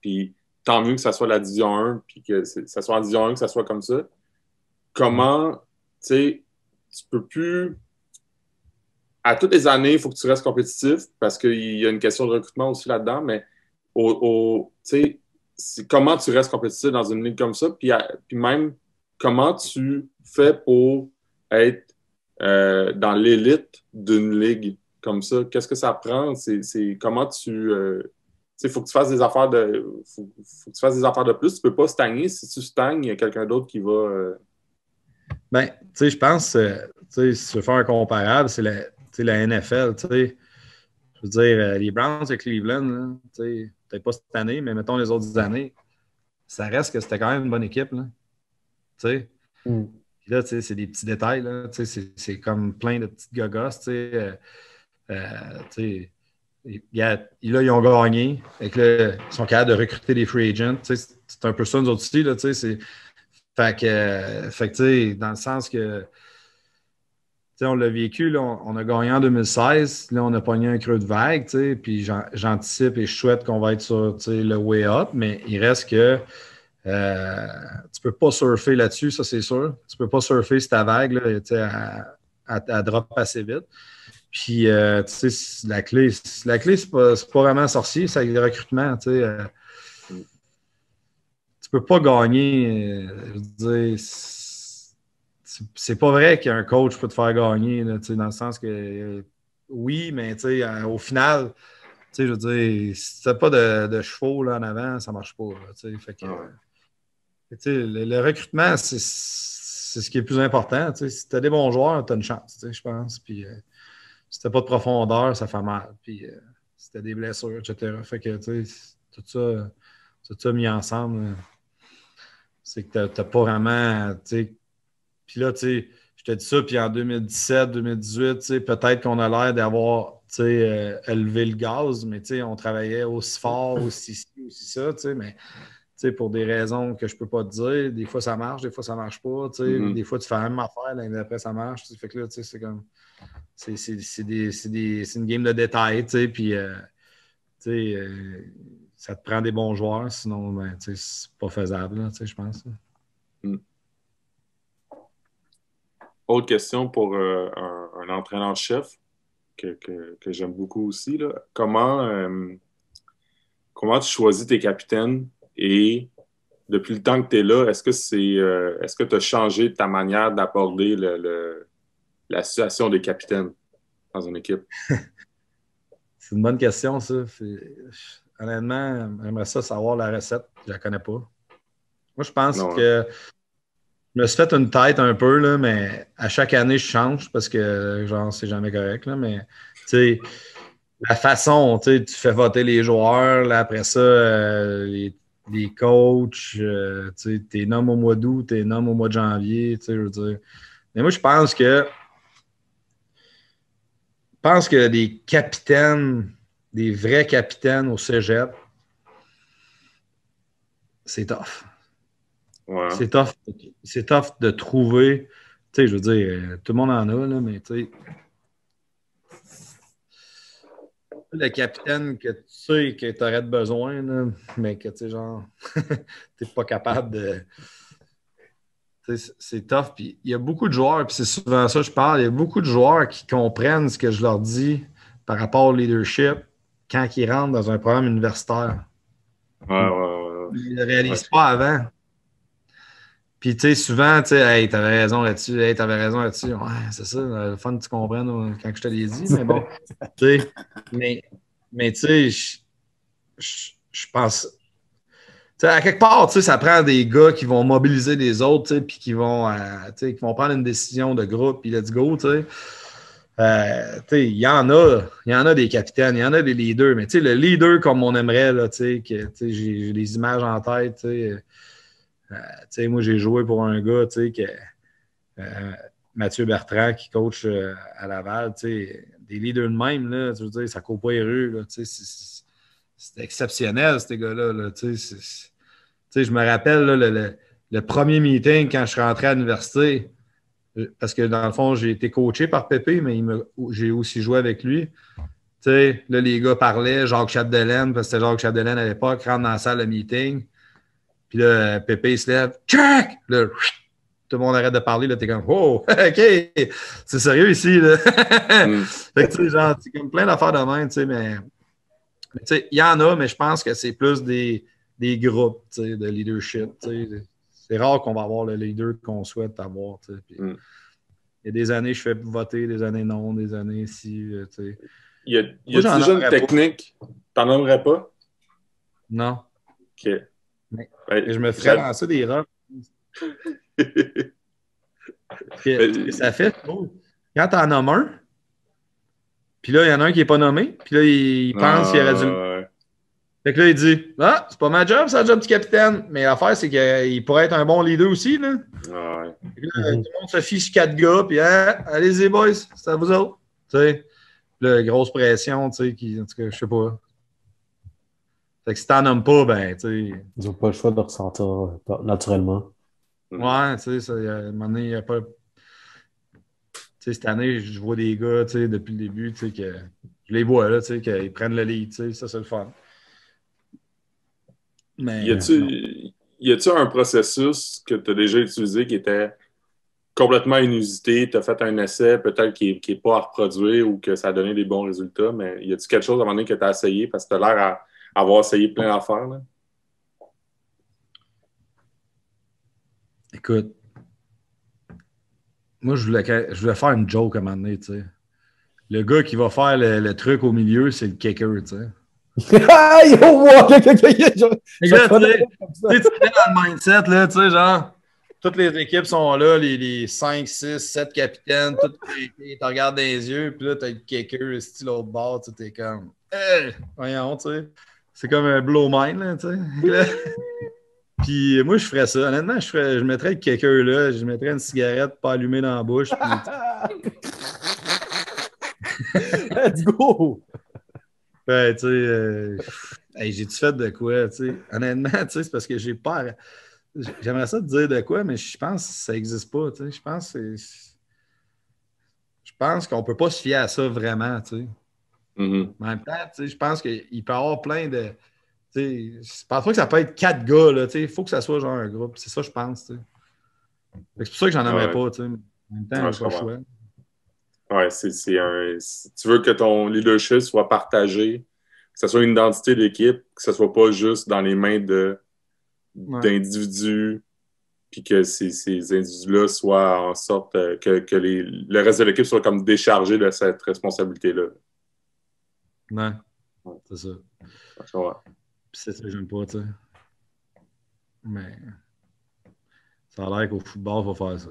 Speaker 5: puis tant mieux que ça soit la Division 1, puis que ça soit en Division 1, que ça soit comme ça. Comment, tu sais, tu peux plus. À toutes les années, il faut que tu restes compétitif parce qu'il y a une question de recrutement aussi là-dedans, mais comment tu restes compétitif dans une ligue comme ça, puis même comment tu fais pour être dans l'élite d'une ligue comme ça. Qu'est-ce que ça prend? Comment tu... il faut que tu fasses des affaires faut que tu fasses des affaires de plus. Tu ne peux pas stagner. Si tu stagnes, il y a quelqu'un d'autre qui va...
Speaker 3: Ben, tu sais, je pense, tu sais, si tu veux faire un comparable, c'est la NFL, tu sais. Je veux dire, les Browns de Cleveland, tu sais, peut-être pas cette année, mais mettons les autres années, ça reste que c'était quand même une bonne équipe, là. Tu sais. Puis là, tu sais, c'est des petits détails, là. Tu sais, c'est comme plein de petites gogosses, tu sais. Tu sais, là, ils ont gagné. Et là, ils sont capables de recruter des free agents. Tu sais, c'est un peu ça, nous autres aussi, là, tu sais. Fait que tu sais, dans le sens que on l'a vécu, là, on a gagné en 2016. Là, on a pogné un creux de vague, puis j'anticipe et je souhaite qu'on va être sur le way up, mais il reste que tu ne peux pas surfer là-dessus, ça c'est sûr. Tu ne peux pas surfer sur ta vague là, à drop assez vite. Puis, la clé, c'est pas vraiment sorcier, c'est le recrutement. Tu ne peux pas gagner. Je veux dire, c'est pas vrai qu'un coach peut te faire gagner, là, dans le sens que oui, mais au final, je veux dire, si tu n'as pas de chevaux là, en avant, ça ne marche pas. Là, fait que, le recrutement, c'est ce qui est le plus important. Si tu as des bons joueurs, tu as une chance, je pense. Puis, c'était pas de profondeur, ça fait mal. Puis c'était des blessures, etc. Fait que, tu sais, tout ça mis ensemble, c'est que t'as pas vraiment, tu sais. Puis là, tu sais, je te dis ça, puis en 2017, 2018, tu sais, peut-être qu'on a l'air d'avoir, tu sais, élevé le gaz, mais tu sais, on travaillait aussi fort, aussi ci, aussi ça, tu sais, mais tu sais, pour des raisons que je peux pas te dire, des fois ça marche, des fois ça marche pas, tu sais, des fois tu fais la même affaire, l'année d'après ça marche, tu sais, fait que là, tu sais, c'est comme, c'est une game de détails, tu sais, puis, tu sais, ça te prend des bons joueurs, sinon, ben, tu sais, c'est pas faisable, là, tu sais, je pense.
Speaker 5: Autre question pour un entraîneur-chef que j'aime beaucoup aussi. Là. Comment tu choisis tes capitaines et depuis le temps que tu es là, est-ce que tu as changé ta manière d'aborder la situation des capitaines dans une équipe?
Speaker 3: C'est une bonne question, ça. Honnêtement, j'aimerais ça savoir la recette. Je la connais pas. Moi, je pense que je me suis fait une tête un peu, là, mais à chaque année, je change parce que, genre, c'est jamais correct. Là, mais, tu sais, la façon, tu sais, tu fais voter les joueurs. Là, après ça, les coachs, tu sais, t'es nommé au mois d'août, t'es nommé au mois de janvier. Tu sais, je veux dire. Mais moi, je pense que des capitaines, des vrais capitaines au cégep, c'est tough.
Speaker 5: Ouais.
Speaker 3: C'est tough de trouver. Tu sais, je veux dire, tout le monde en a, là, mais tu sais, le capitaine que tu sais que tu aurais besoin, là, mais que tu sais, genre, t'es pas capable de. C'est tough. Puis il y a beaucoup de joueurs, puis c'est souvent ça que je parle, il y a beaucoup de joueurs qui comprennent ce que je leur dis par rapport au leadership quand ils rentrent dans un programme universitaire.
Speaker 5: Ouais.
Speaker 3: Ils ne le réalisent pas avant. Puis, tu sais, souvent, tu sais, hey, t'avais raison là-dessus, hey, t'avais raison là-dessus. Ouais, c'est ça, le fun que tu comprennes quand je te l'ai dit, mais bon. Tu sais, mais tu sais, je pense. Tu sais, à quelque part, tu sais, ça prend des gars qui vont mobiliser les autres, tu sais, puis qui vont prendre une décision de groupe, puis let's go, tu sais. Tu sais, il y en a des capitaines, il y en a des leaders, mais tu sais, le leader comme on aimerait, là, tu sais, que, tu sais, j'ai des images en tête, tu sais. Tu sais, moi, j'ai joué pour un gars, tu sais, Mathieu Bertrand, qui coach à Laval, tu sais, des leaders de même, là, tu veux dire, ça court pas les rues, là, tu sais, c'est exceptionnel, ces gars-là, là, tu sais, je me rappelle, là, le premier meeting quand je suis rentré à l'université, parce que dans le fond, j'ai été coaché par Pépé, mais j'ai aussi joué avec lui. Tu sais, là, les gars parlaient, Jacques Chapdelaine, parce que c'était Jacques Chapdelaine à l'époque, rentre dans la salle de meeting. Puis là, Pépé il se lève, check! Là, tout le monde arrête de parler, là, t'es comme, oh, OK, c'est sérieux ici, là. Fait que, tu sais, genre, c'est comme plein d'affaires de même, tu sais, mais tu sais, il y en a, mais je pense que c'est plus des groupes, tu sais, de leadership, tu sais. C'est rare qu'on va avoir le leader qu'on souhaite avoir, tu sais. Puis, il y a des années, je fais voter, des années non, des années si, tu sais.
Speaker 5: Il y a déjà une technique, t'en aimerais pas?
Speaker 3: Non.
Speaker 5: OK.
Speaker 3: Mais je me ferais lancer des robes. Ça fait trop. Quand t'en nommes un, puis là, il y en a un qui n'est pas nommé, puis là, il pense qu'il aurait dû. Fait que là, il dit ah, c'est pas ma job, c'est la job du capitaine. Mais l'affaire, c'est qu'il pourrait être un bon leader aussi. Là. Fait que là, tout le monde se fie sur 4 gars, puis allez-y, boys, c'est à vous autres. Tu sais, là, grosse pression, tu sais, en tout cas, je sais pas. Fait que si t'en nommes pas, ben, tu sais.
Speaker 4: Ils n'ont pas le choix de ressentir naturellement.
Speaker 3: Ouais, tu sais, à un moment donné, il n'y a pas. Tu sais, cette année, je vois des gars, tu sais, depuis le début, tu sais, que je les vois, là, tu sais, qu'ils prennent le lead, tu sais, ça, c'est le fun. Mais,
Speaker 5: y a-tu un processus que tu as déjà utilisé qui était complètement inusité, tu as fait un essai peut-être qui n'est pas à reproduire ou que ça a donné des bons résultats, mais y a-tu quelque chose à un moment donné que tu as essayé parce que tu as l'air à avoir essayé plein d'affaires, là?
Speaker 3: Écoute, moi, je voulais faire une joke à un moment donné, tu sais. Le gars qui va faire le truc au milieu, c'est le kicker, tu sais.
Speaker 4: Yo, wow!
Speaker 3: Tu sais, tu es dans le mindset, là, tu sais, genre, toutes les équipes sont là, les 5, 6, 7 capitaines, tous ils te regardent dans les yeux, puis là, t'as le kicker, style l'autre bord, tu t'es comme, voyons, tu sais. C'est comme un blow mind, là, tu sais. Puis moi, je ferais ça. Honnêtement, je mettrais le kicker là, je mettrais une cigarette pas allumée dans la bouche. Puis...
Speaker 4: Let's go!
Speaker 3: Ouais, tu sais, hey, j'ai-tu fait de quoi, tu sais? Honnêtement, tu sais, c'est parce que j'ai peur. J'aimerais ça te dire de quoi, mais je pense que ça n'existe pas, tu sais. Je pense qu'on ne peut pas se fier à ça vraiment, tu sais.
Speaker 5: Mm-hmm.
Speaker 3: En même temps, tu sais, je pense qu'il peut y avoir plein de... Tu sais, je pense pas que ça peut être 4 gars, là, tu sais. Il faut que ça soit genre un groupe. C'est ça, je pense, tu sais. C'est pour ça que j'en aimerais pas, tu sais. En même temps, j'ai pas le choix.
Speaker 5: Ouais, tu veux que ton leadership soit partagé, que ce soit une identité d'équipe, que ce soit pas juste dans les mains d'individus, puis que ces individus-là soient en sorte que le reste de l'équipe soit comme déchargé de cette responsabilité-là.
Speaker 3: Ouais, c'est ça.
Speaker 5: Ouais.
Speaker 3: Puis c'est ça que j'aime pas, tu sais. Mais ça a l'air qu'au football, il faut faire ça.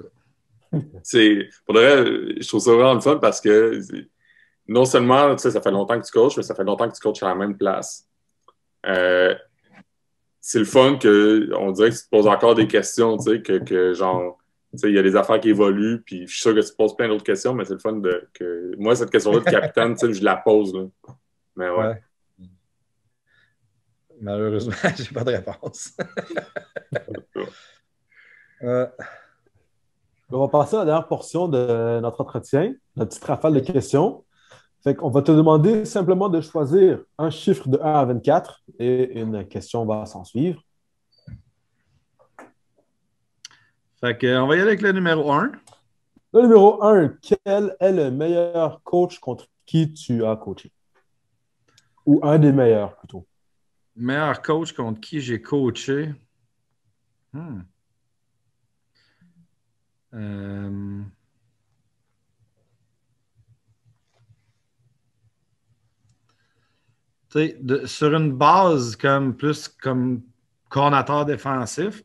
Speaker 5: Pour de vrai, je trouve ça vraiment le fun parce que non seulement, tu sais, ça fait longtemps que tu coaches, mais ça fait longtemps que tu coaches à la même place. C'est le fun qu'on dirait que tu te poses encore des questions, tu sais, que genre, tu sais, il y a des affaires qui évoluent, puis je suis sûr que tu te poses plein d'autres questions, mais c'est le fun que... Moi, cette question-là de capitaine, tu sais, je la pose, là. Mais ouais.
Speaker 3: Malheureusement, j'ai pas de réponse.
Speaker 4: On va passer à la dernière portion de notre entretien, notre petite rafale de questions. Fait qu'on va te demander simplement de choisir un chiffre de 1 à 24 et une question va s'en suivre.
Speaker 3: Fait qu'on va y aller avec le numéro 1.
Speaker 4: Le numéro 1, quel est le meilleur coach contre qui tu as coaché? Ou un des meilleurs, plutôt.
Speaker 3: Meilleur coach contre qui j'ai coaché? Sur une base plus comme coordonnateur défensif,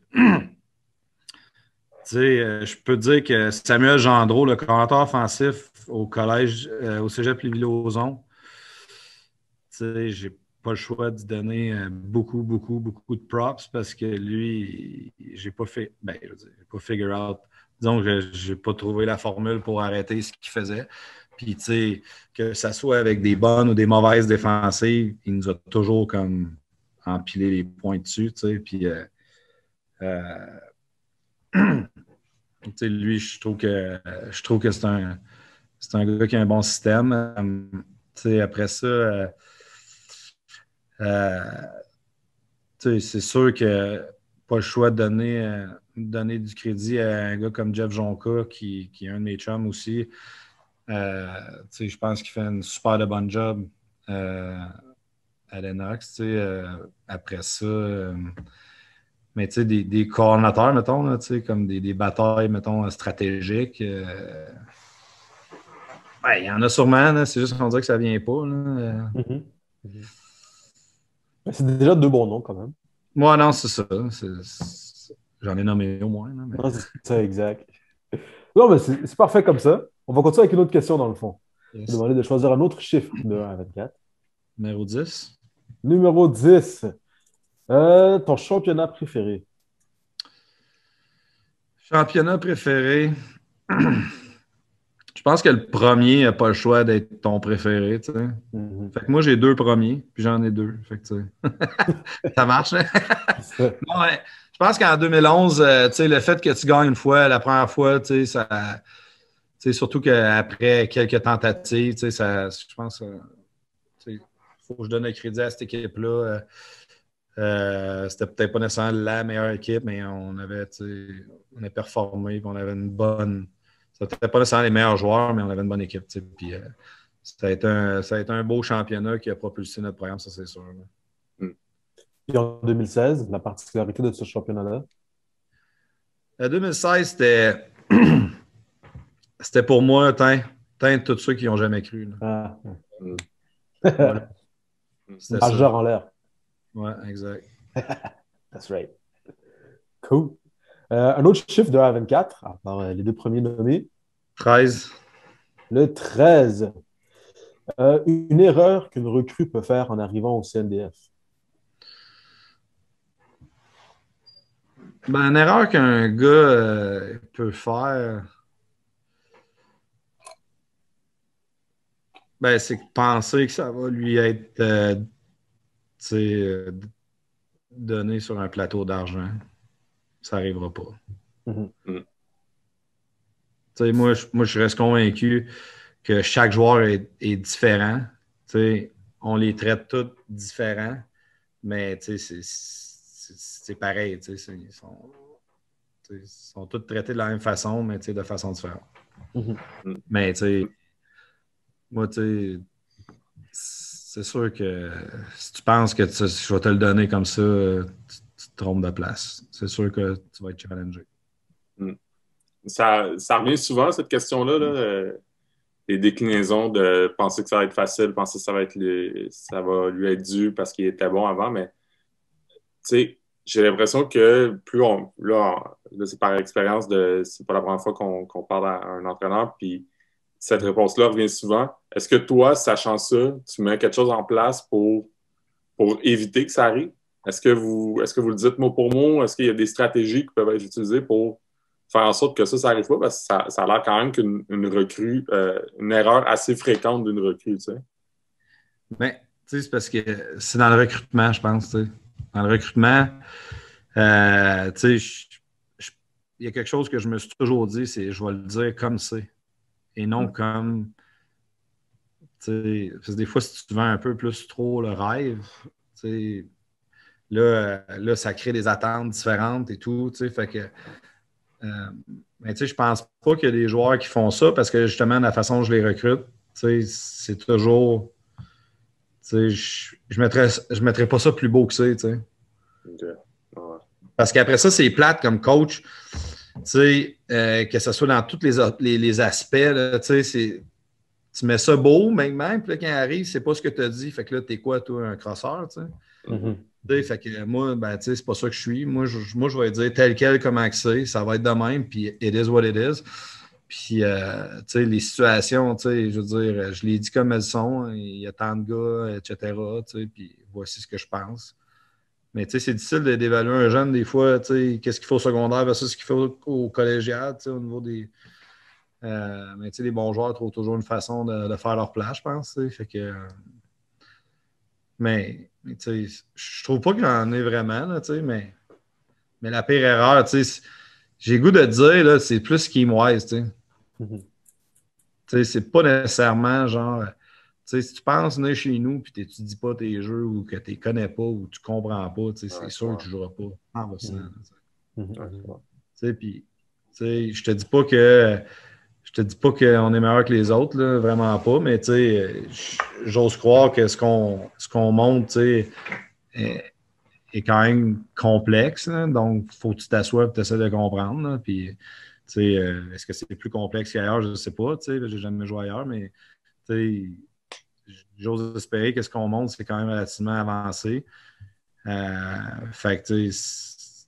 Speaker 3: je peux dire que Samuel Gendreau, le coordonnateur offensif au collège, au Cégep Lévis-Lauzon, j'ai pas le choix de donner beaucoup de props parce que lui, j'ai pas fait, j'ai pas figure out. Disons que j'ai pas trouvé la formule pour arrêter ce qu'il faisait. Puis, tu sais, que ça soit avec des bonnes ou des mauvaises défensives, il nous a toujours comme empilé les points dessus, tu sais. Puis, lui, je trouve que c'est un gars qui a un bon système. Après ça, c'est sûr que pas le choix de donner du crédit à un gars comme Jeff Jonca, qui est un de mes chums aussi. Je pense qu'il fait une super de bonne job à Lennox. Après ça, mais des coordonnateurs, mettons, là, comme des batailles, mettons, stratégiques. Il y en a sûrement, là, c'est juste qu'on dirait que ça ne vient pas. Là.
Speaker 4: C'est déjà deux bons noms, quand même.
Speaker 3: Moi, non, c'est ça. J'en ai nommé au moins. Là, mais...
Speaker 4: Non, c'est ça, exact. Non, mais c'est parfait comme ça. On va continuer avec une autre question, dans le fond.
Speaker 3: Yes.
Speaker 4: Je vais demander de choisir un autre chiffre de 1 à 24.
Speaker 3: Numéro 10.
Speaker 4: Numéro 10. Ton championnat préféré?
Speaker 3: Championnat préféré. Je pense que le premier n'a pas le choix d'être ton préféré. Tu sais. Fait que moi, j'ai 2 premiers, puis j'en ai 2. Fait que, tu sais. Ça marche, hein? Non, ouais. Je pense qu'en 2011, tu sais, le fait que tu gagnes une fois, la première fois, tu sais, ça. Tu sais, surtout qu'après quelques tentatives, tu sais, je pense qu'il faut que je donne le crédit à cette équipe-là. C'était peut-être pas nécessairement la meilleure équipe, mais on a performé, puis on avait une bonne. C'était pas nécessairement les meilleurs joueurs, mais on avait une bonne équipe. Puis, ça a été un beau championnat qui a propulsé notre programme, ça c'est sûr.
Speaker 4: Et en 2016, la particularité de ce championnat-là?
Speaker 3: 2016, c'était pour moi, tous ceux qui n'ont jamais cru.
Speaker 4: Ah.
Speaker 3: Voilà.
Speaker 4: Majeur en l'air.
Speaker 3: Ouais, exact.
Speaker 4: That's right. Cool. Un autre chiffre de 1 à 24, à part les deux premiers nommés.
Speaker 3: 13.
Speaker 4: Le 13. Une erreur qu'une recrue peut faire en arrivant au CNDF.
Speaker 3: Ben, une erreur qu'un gars peut faire, ben, c'est penser que ça va lui être tu sais, donné sur un plateau d'argent. Ça n'arrivera pas.
Speaker 4: Mhm.
Speaker 3: Tu sais, moi, je reste convaincu que chaque joueur est différent. Tu sais, on les traite tous différents, mais tu sais, c'est pareil. Tu sais, ils sont tous traités de la même façon, mais tu sais, de façon différente.
Speaker 4: Mhm.
Speaker 3: Mais tu sais, moi, tu sais, c'est sûr que si tu penses que je vais te le donner comme ça, tu te trompes de place. C'est sûr que tu vas être challengé.
Speaker 5: Ça revient souvent, cette question-là, les déclinaisons de penser que ça va être facile, penser que ça va lui être dû parce qu'il était bon avant, mais tu sais, j'ai l'impression que plus on. Là, c'est par expérience c'est pas la première fois qu'on parle à un entraîneur, puis cette réponse-là revient souvent. Est-ce que toi, sachant ça, tu mets quelque chose en place pour éviter que ça arrive? Est-ce que vous le dites mot pour mot? Est-ce qu'il y a des stratégies qui peuvent être utilisées pour faire en sorte que ça n'arrive pas? Parce que ça a l'air quand même qu'une recrue, une erreur assez fréquente d'une recrue, tu sais.
Speaker 3: Mais, tu sais, c'est parce que c'est dans le recrutement, je pense, tu sais. Dans le recrutement, tu sais, il y a quelque chose que je me suis toujours dit, c'est je vais le dire comme c'est. Et non comme, tu sais, parce que des fois, si tu vends un peu plus trop le rêve, tu sais, là, ça crée des attentes différentes et tout, tu sais, fait que, mais tu sais, je pense pas qu'il y a des joueurs qui font ça parce que justement, la façon dont je les recrute, tu sais, c'est toujours, tu sais, je mettrais pas ça plus beau que c'est, tu sais.
Speaker 5: Okay. Ouais.
Speaker 3: Parce qu'après ça, c'est plate comme coach, tu sais, que ce soit dans tous les aspects, là, tu sais, tu mets ça beau, même, puis là, quand il arrive, c'est pas ce que tu as dit. Fait que là, t'es quoi, toi, un crosseur, tu sais?
Speaker 4: Mhm.
Speaker 3: Fait que moi, ben, tu sais, c'est pas ça que je suis. Moi, je vais dire tel quel, comment que c'est. Ça va être de même, puis it is what it is. Puis, tu sais, les situations, tu sais, je veux dire, je les dis comme elles sont. Il y a tant de gars, etc., tu sais, puis voici ce que je pense. Mais, tu sais, c'est difficile d'évaluer un jeune, des fois, tu sais, qu'est-ce qu'il faut au secondaire versus ce qu'il faut au collégial, tu sais, au niveau des... mais tu sais, les bons joueurs trouvent toujours une façon de faire leur place, je pense. Fait que, mais tu sais, je trouve pas qu'il y en ait vraiment, là, mais la pire erreur, tu sais, j'ai le goût de te dire, là, c'est plus scheme-wise.
Speaker 4: Mhm.
Speaker 3: C'est pas nécessairement genre. Si tu penses venir chez nous et tu n'étudies pas tes jeux ou que tu les connais pas ou tu comprends pas, c'est sûr que tu ne joueras pas 100%. Puis, je te dis pas que. Je te dis pas qu'on est meilleur que les autres, là, vraiment pas, mais j'ose croire que ce qu'on montre est quand même complexe. Là, donc, il faut que tu t'assoies et que tu essaies de comprendre. Là, puis, est-ce que c'est plus complexe qu'ailleurs? Je ne sais pas. Je n'ai jamais joué ailleurs, mais j'ose espérer que ce qu'on montre, c'est quand même relativement avancé. Fait que, c'est ça.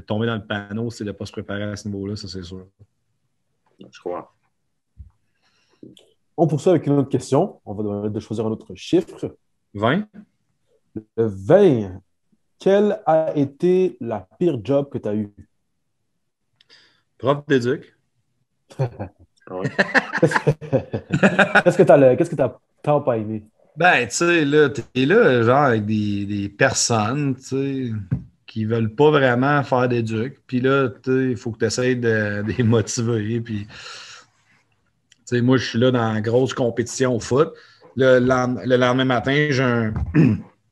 Speaker 3: Tomber dans le panneau, c'est de ne pas se préparer à ce niveau-là, ça, c'est sûr.
Speaker 5: Je crois.
Speaker 4: On poursuit avec une autre question. On va demander de choisir un autre chiffre.
Speaker 3: 20?
Speaker 4: Le 20. Quelle a été la pire job que tu as eue?
Speaker 3: Prof d'éduc.
Speaker 4: Qu'est-ce que tu n'as pas aimé?
Speaker 3: Ben, tu sais, là, t'es là, genre, avec des personnes, tu sais, qui veulent pas vraiment faire d'éduc. Puis là, tu sais, il faut que tu essaies de les motiver. Puis, tu sais, moi, je suis là dans la grosse compétition au foot. Le lendemain matin, j'ai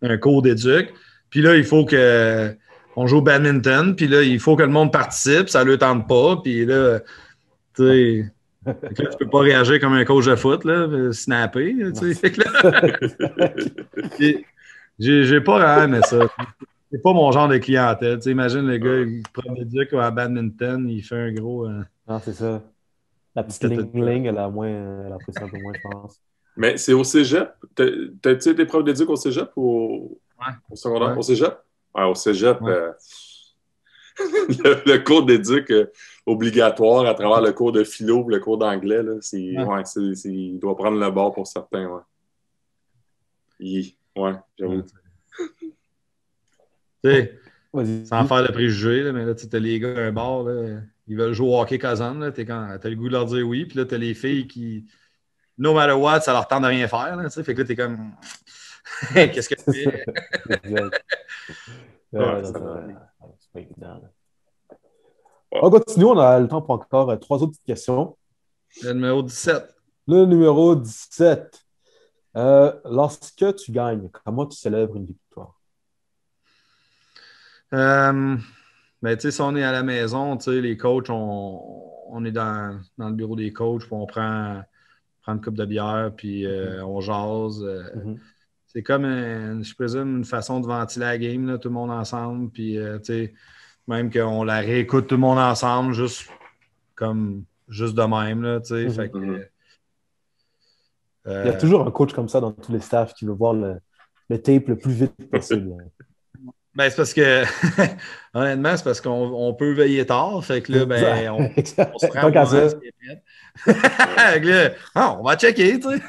Speaker 3: un cours d'éduc. Puis là, il faut que on joue au badminton. Puis là, il faut que le monde participe. Ça ne le tente pas. Puis là, tu sais... Là, tu peux pas réagir comme un coach de foot, là, snapper. J'ai pas vraiment aimé ça. C'est pas mon genre de clientèle. Tu sais, imagine le gars, il prend des ducs à badminton, il fait un gros.
Speaker 4: Non, c'est ça. La petite ligne, elle apprécie un peu moins, je pense.
Speaker 5: Mais c'est au cégep. T'as-tu été prof d'éduc au cégep ou au secondaire?
Speaker 3: Ouais.
Speaker 5: Au cégep? Ouais, au cégep.
Speaker 3: Ouais.
Speaker 5: le cours d'éduc obligatoire à travers le cours de philo et le cours d'anglais, là, il doit prendre le bord pour certains. Ouais, j'avoue.
Speaker 3: Tu sais, sans faire de préjugés, là, mais là, tu as les gars à un bar, là, ils veulent jouer au hockey Kazan, t'as le goût de leur dire oui, puis là, t'as les filles qui, no matter what, ça leur tente de rien faire, là, fait que là, t'es comme, qu'est-ce que tu fais?
Speaker 4: Exact.
Speaker 5: C'est
Speaker 4: pas évident. On continue, on a le temps pour encore 3 autres petites questions.
Speaker 3: Le numéro 17.
Speaker 4: Le numéro 17. Lorsque tu gagnes, comment tu célèbres une victoire?
Speaker 3: Ben, tu sais, si on est à la maison, tu sais, les coachs, on est dans le bureau des coachs, puis on prend une coupe de bière, puis on jase. C'est comme, je présume, une façon de ventiler la game, là, tout le monde ensemble, puis, tu sais, même qu'on la réécoute tout le monde ensemble, juste de même, là, tu sais, fait que...
Speaker 4: Il y a toujours un coach comme ça dans tous les staffs qui veut voir le tape le plus vite possible.
Speaker 3: Ben, c'est parce que, honnêtement, c'est parce qu'on peut veiller tard. Fait que là, ben, on se prend au moment ce qui est prêt. Fait que là, on va checker, tu sais.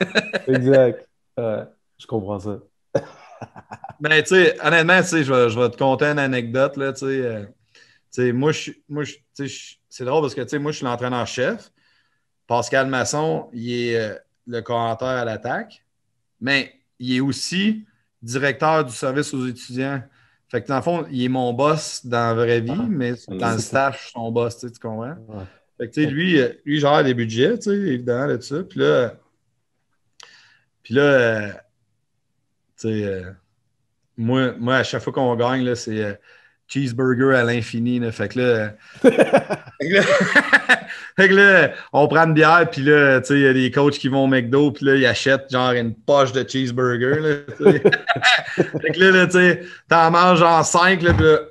Speaker 4: Exact. Je comprends ça.
Speaker 3: Ben, tu sais, honnêtement, tu sais, je vais te conter une anecdote, là, tu sais. Moi, c'est drôle parce que, tu sais, moi, je suis l'entraîneur-chef. Pascal Masson, il est le commentaire à l'attaque, mais il est aussi directeur du service aux étudiants. Fait que dans le fond, il est mon boss dans la vraie vie, mais dans le staff, je suis son boss, tu comprends?
Speaker 4: Ouais.
Speaker 3: Fait que tu sais, lui gère les budgets, tu sais, évidemment, là, tout ça. Puis là, tu sais, moi, à chaque fois qu'on gagne, là, c'est cheeseburger à l'infini, là. Fait que là, fait que là, on prend une bière, puis là, tu sais, il y a des coachs qui vont au McDo, puis là, ils achètent genre une poche de cheeseburger, là, fait que là, tu sais, t'en manges genre 5, là, puis là,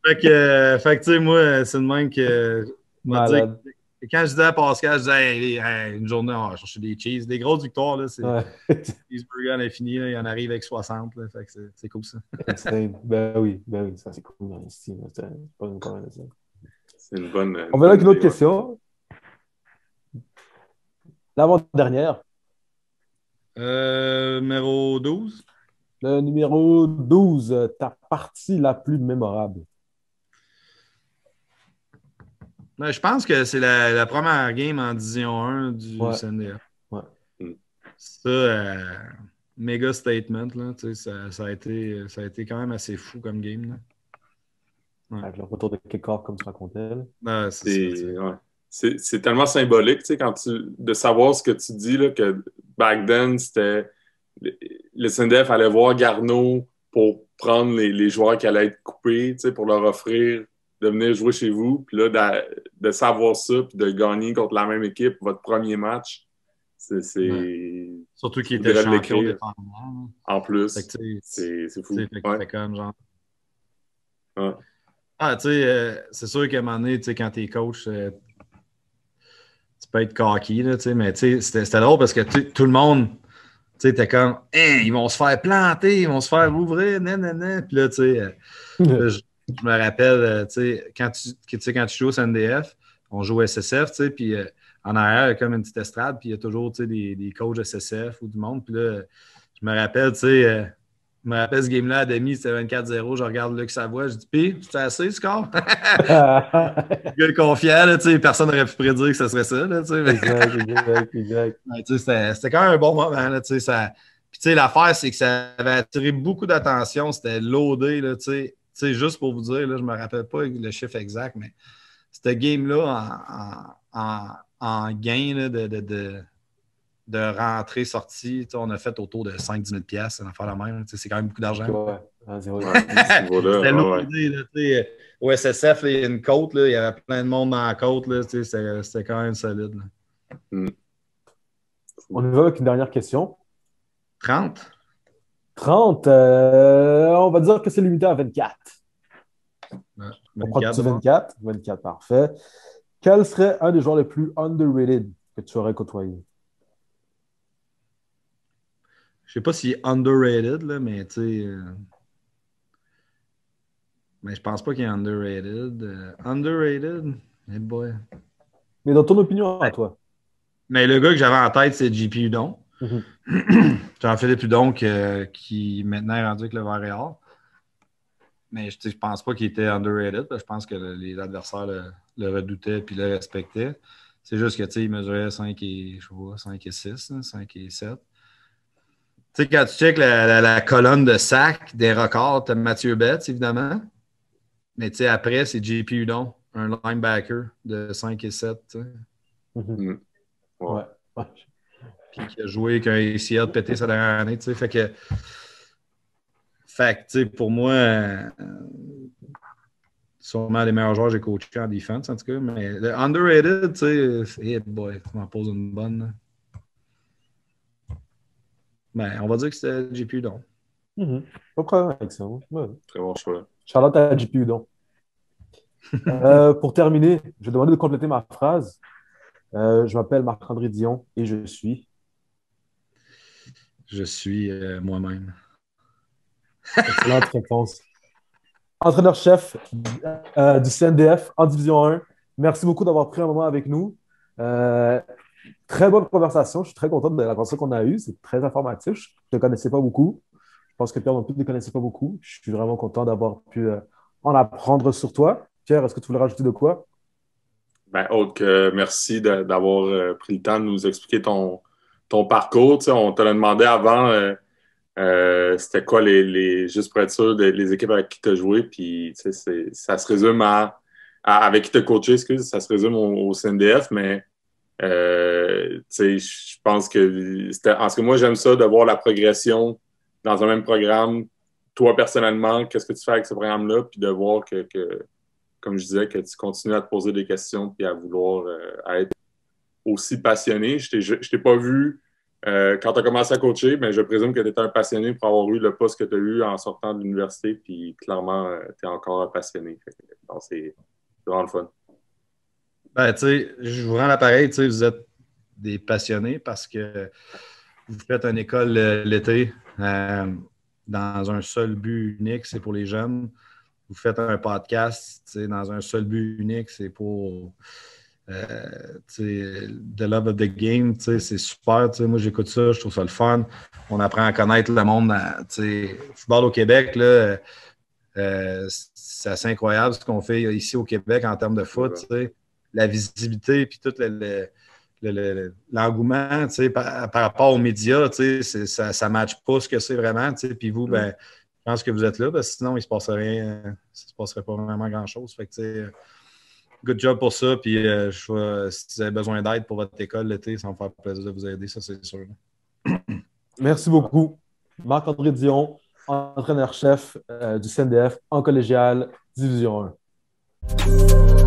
Speaker 3: fait que tu sais, moi, c'est de même que quand je disais à Pascal, je disais, hey, une journée, on va chercher des cheese. Des grosses victoires, là, c'est cheeseburger à l'infini, il en arrive avec 60, là, fait que c'est cool, ça.
Speaker 4: Ben oui, ça c'est cool dans c'est pas une bonne ça.
Speaker 5: C'est une bonne.
Speaker 4: On va là avec une autre question. L'avant-dernière.
Speaker 3: Numéro 12.
Speaker 4: Le numéro 12, ta partie la plus mémorable.
Speaker 3: Ben, je pense que c'est la première game en Division 1 du CNDF.
Speaker 4: Ouais.
Speaker 3: Ça, méga statement, là, ça a été quand même assez fou comme game. Là.
Speaker 4: Ouais. Avec le retour de kick-off, comme tu racontais.
Speaker 3: Ben,
Speaker 5: c'est tellement symbolique, tu sais, de savoir ce que tu dis, là, que back then, c'était le CNDF allait voir Garneau pour prendre les joueurs qui allaient être coupés, tu sais, pour leur offrir de venir jouer chez vous. Puis là, de savoir ça, puis de gagner contre la même équipe, votre premier match, c'est...
Speaker 3: Surtout qu'il était champion défendant.
Speaker 5: En plus, c'est fou.
Speaker 3: Fait comme genre...
Speaker 5: Ouais.
Speaker 3: Ah, tu sais, c'est sûr qu'à un moment donné, tu sais, quand t'es coach, tu peux être cocky, là, tu sais, mais tu sais, c'était drôle parce que tout le monde, tu sais, t'es comme, hein, ils vont se faire planter, ils vont se faire ouvrir, nanana. Puis là, tu sais, je me rappelle, tu sais, quand tu joues au CNDF, on joue au SSF, tu sais, puis en arrière, il y a comme une petite estrade, puis il y a toujours, tu sais, des coachs SSF ou du monde. Puis là, je me rappelle, tu sais, ce game-là à demi, c'était 24-0. Je regarde Luc Savoie, je dis, pis, c'est assez le score? Le gars confiant, là, tu sais, personne n'aurait pu prédire que ce serait ça, là, tu sais.
Speaker 4: Exact.
Speaker 3: Ouais, tu sais, c'était quand même un bon moment, là, tu sais. Puis, tu sais, l'affaire, c'est que ça avait attiré beaucoup d'attention. C'était loadé, là, tu sais, juste pour vous dire, là, je me rappelle pas le chiffre exact, mais cette game-là, en gain là, de rentrée-sortie, on a fait autour de 5-10 000 $, ça va faire la même. C'est quand même beaucoup d'argent. C'était loadé. Là, au SSF, il y a une côte, là, il y avait plein de monde dans la côte. C'était quand même solide. Là.
Speaker 4: On y va avec une dernière question.
Speaker 3: 30.
Speaker 4: 30. On va dire que c'est limité à 24.
Speaker 3: Ouais,
Speaker 4: on prend 24. 24, parfait. Quel serait un des joueurs les plus underrated que tu aurais côtoyé?
Speaker 3: Je sais pas s'il est underrated, là, mais tu sais. Mais je pense pas qu'il est underrated. Underrated? Hey boy.
Speaker 4: Mais dans ton opinion, à toi.
Speaker 3: Mais le gars que j'avais en tête, c'est JP Udon. Jean-Philippe Udon qui maintenant est rendu avec le Montréal. Mais je pense pas qu'il était underrated. Je pense que les adversaires le redoutaient et le respectaient. C'est juste que il mesurait 5 et 6, 5 et 7. Tu sais, quand tu checkes la colonne de sac des records, tu as Mathieu Betts, évidemment. Mais tu sais, après, c'est JP Udon, un linebacker de 5 et 7.
Speaker 4: Ouais.
Speaker 3: Puis qui a joué avec un ACL pété sa dernière année. Fait que tu sais, pour moi, sûrement les meilleurs joueurs que j'ai coachés en défense, en tout cas. Mais le underrated, tu sais, hey boy, tu m'en poses une bonne. Ben, on va dire que c'était JP Udon.
Speaker 4: Pas de problème avec ça. Ouais.
Speaker 5: Très bon choix.
Speaker 4: Charlotte à JP Udon. Pour terminer, je vais demander de compléter ma phrase. Je m'appelle Marc-André Dion et je suis.
Speaker 3: Je suis moi-même.
Speaker 4: Excellente réponse. Entraîneur-chef du CNDF en Division 1. Merci beaucoup d'avoir pris un moment avec nous. Très bonne conversation. Je suis très content de la conversation qu'on a eue. C'est très informatif. Je ne te connaissais pas beaucoup. Je pense que Pierre non plus ne te connaissait pas beaucoup. Je suis vraiment content d'avoir pu en apprendre sur toi. Pierre, est-ce que tu voulais rajouter de quoi?
Speaker 5: Ben, autre que merci d'avoir pris le temps de nous expliquer ton parcours. Tu sais, on te l'a demandé avant, c'était quoi juste pour être sûr, les équipes avec qui tu as joué. Puis, tu sais, ça se résume avec qui tu as coaché, excuse, ça se résume au CNDF, mais tu sais, je pense que en ce que moi, j'aime ça de voir la progression dans un même programme. Toi, personnellement, qu'est-ce que tu fais avec ce programme-là? Puis de voir que comme je disais, que tu continues à te poser des questions puis à vouloir être aussi passionné. Je t'ai pas vu quand tu as commencé à coacher, mais je présume que tu étais un passionné pour avoir eu le poste que tu as eu en sortant de l'université, puis clairement, tu es encore un passionné. C'est vraiment le fun.
Speaker 3: Ben, tu sais, je vous rends l'appareil, tu sais, vous êtes des passionnés parce que vous faites une école l'été dans un seul but unique, c'est pour les jeunes. Vous faites un podcast dans un seul but unique, c'est pour the love of the game. C'est super. Moi, j'écoute ça, je trouve ça le fun. On apprend à connaître le monde. Le football au Québec, là, c'est assez incroyable ce qu'on fait ici au Québec en termes de foot. La visibilité puis tout l'engouement par rapport aux médias, ça ne matche pas ce que c'est vraiment. Puis vous, ben, je pense que vous êtes là, parce que sinon, il ne se passerait rien. Ça ne se passerait pas vraiment grand-chose. Fait que, good job pour ça. Puis si vous avez besoin d'aide pour votre école l'été, ça va me faire plaisir de vous aider, ça, c'est sûr.
Speaker 4: Merci beaucoup. Marc-André Dion, entraîneur-chef du CNDF en collégial Division 1.